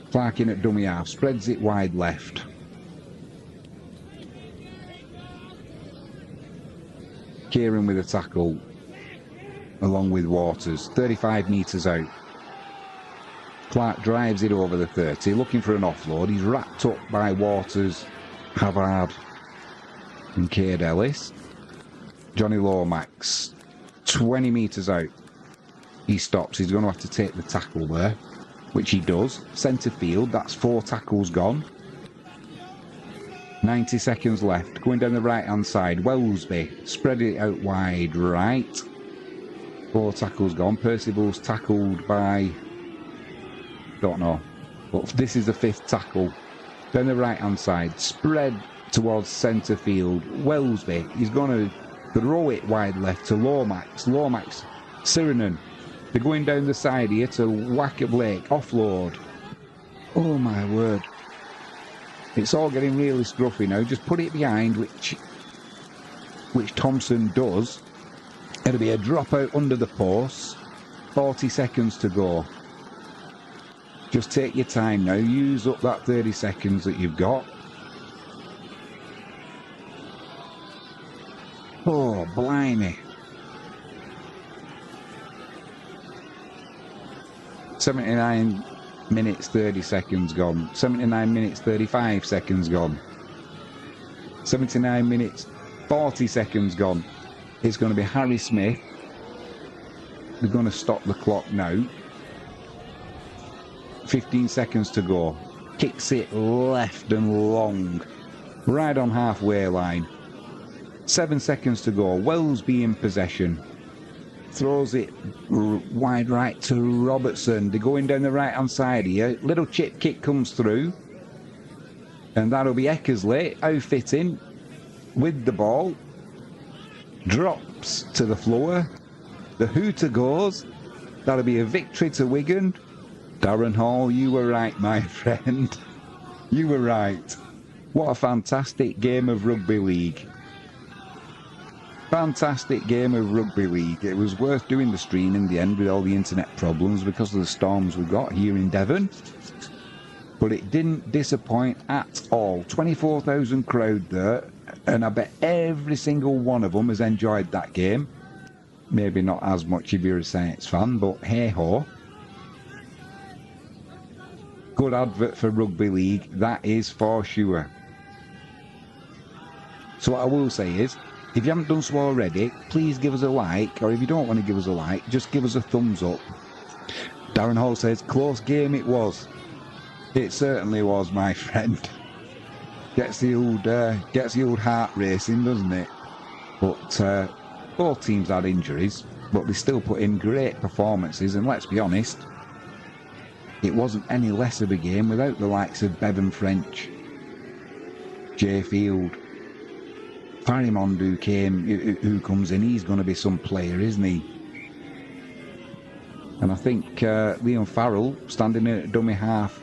Clark in at dummy half, spreads it wide left. Kieran with a tackle, along with Waters, 35 metres out. Clark drives it over the 30, looking for an offload. He's wrapped up by Waters, Havard and Cade Ellis. Johnny Lomax, 20 metres out. He stops. He's going to have to take the tackle there, which he does. Centre field, that's 4 tackles gone. 90 seconds left. Going down the right-hand side. Wellesby, spread it out wide right. 4 tackles gone. Percival's tackled by... don't know. But this is the 5th tackle. Down the right-hand side. Spread towards centre field. Wellesby, he's going to throw it wide left to Lomax. Lomax, Sirenen. They're going down the side here to whack at Blake. Offload. Oh my word. It's all getting really scruffy now. Just put it behind, which Thompson does. It'll be a drop out under the post. 40 seconds to go. Just take your time now. Use up that 30 seconds that you've got. Oh, blimey. 79 minutes 30 seconds gone. 79 minutes 35 seconds gone. 79 minutes 40 seconds gone. It's going to be Harry Smith. They're going to stop the clock now. 15 seconds to go. Kicks it left and long. Right on halfway line. 7 seconds to go. Wellesby in possession. Throws it wide right to Robertson. They're going down the right-hand side here. Little chip kick comes through. And that'll be Eckersley outfitting with the ball. Drops to the floor. The hooter goes. That'll be a victory to Wigan. Darren Hall, you were right, my friend. You were right. What a fantastic game of rugby league. Fantastic game of rugby league. It was worth doing the stream in the end with all the internet problems because of the storms we got here in Devon. But it didn't disappoint at all. 24,000 crowd there, and I bet every single one of them has enjoyed that game. Maybe not as much if you're a Saints fan, but hey-ho. Good advert for rugby league, that is for sure. So what I will say is, if you haven't done so already, please give us a like, or if you don't want to give us a like, just give us a thumbs up. Darren Hall says, close game it was. It certainly was, my friend. Gets the old heart racing, doesn't it? But Both teams had injuries, but they still put in great performances, and let's be honest, it wasn't any less of a game without the likes of Bevan French, Jay Field, Farimond who comes in. He's going to be some player, isn't he? And I think Leon Farrell standing at dummy half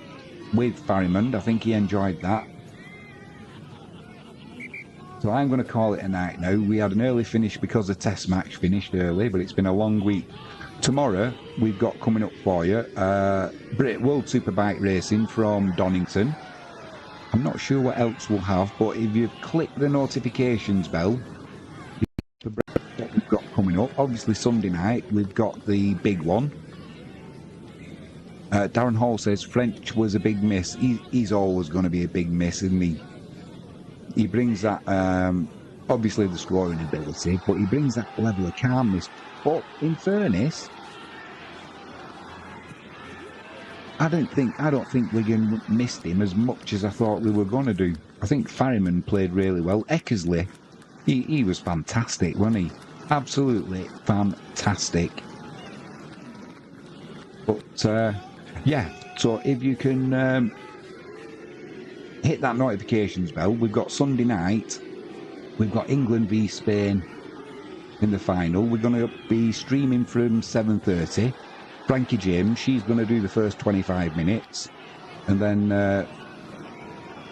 with Farimond, I think he enjoyed that. So I'm going to call it a night now. We had an early finish because the test match finished early, but it's been a long week. Tomorrow, we've got coming up for you, Brit World Superbike Racing from Donington. I'm not sure what else we'll have, but if you click the notifications bell, what we've got coming up. Obviously, Sunday night, we've got the big one. Darren Hall says French was a big miss. He's always going to be a big miss, isn't he? He brings that, obviously the scoring ability, but he brings that level of calmness. But in fairness, I don't think Wigan missed him as much as I thought we were going to do. I think Farimond played really well. Eckersley, he was fantastic, wasn't he? Absolutely fantastic. But yeah, so if you can hit that notifications bell. We've got Sunday night. We've got England v Spain in the final. We're going to be streaming from 7:30. Frankie James, she's going to do the first 25 minutes. And then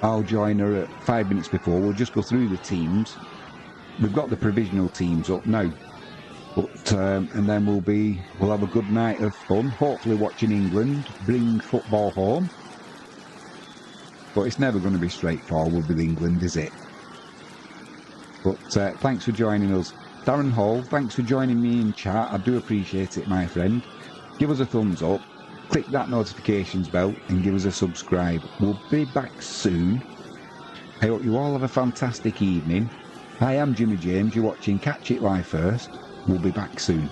I'll join her at 5 minutes before. We'll just go through the teams. We've got the provisional teams up now. But and then we'll have a good night of fun. Hopefully watching England bring football home. But it's never going to be straightforward with England, is it? But thanks for joining us. Darren Hall, thanks for joining me in chat. I do appreciate it, my friend. Give us a thumbs up, click that notifications bell, and give us a subscribe. We'll be back soon. I hope you all have a fantastic evening. I am Jimmy James. You're watching Catch It Live First. We'll be back soon.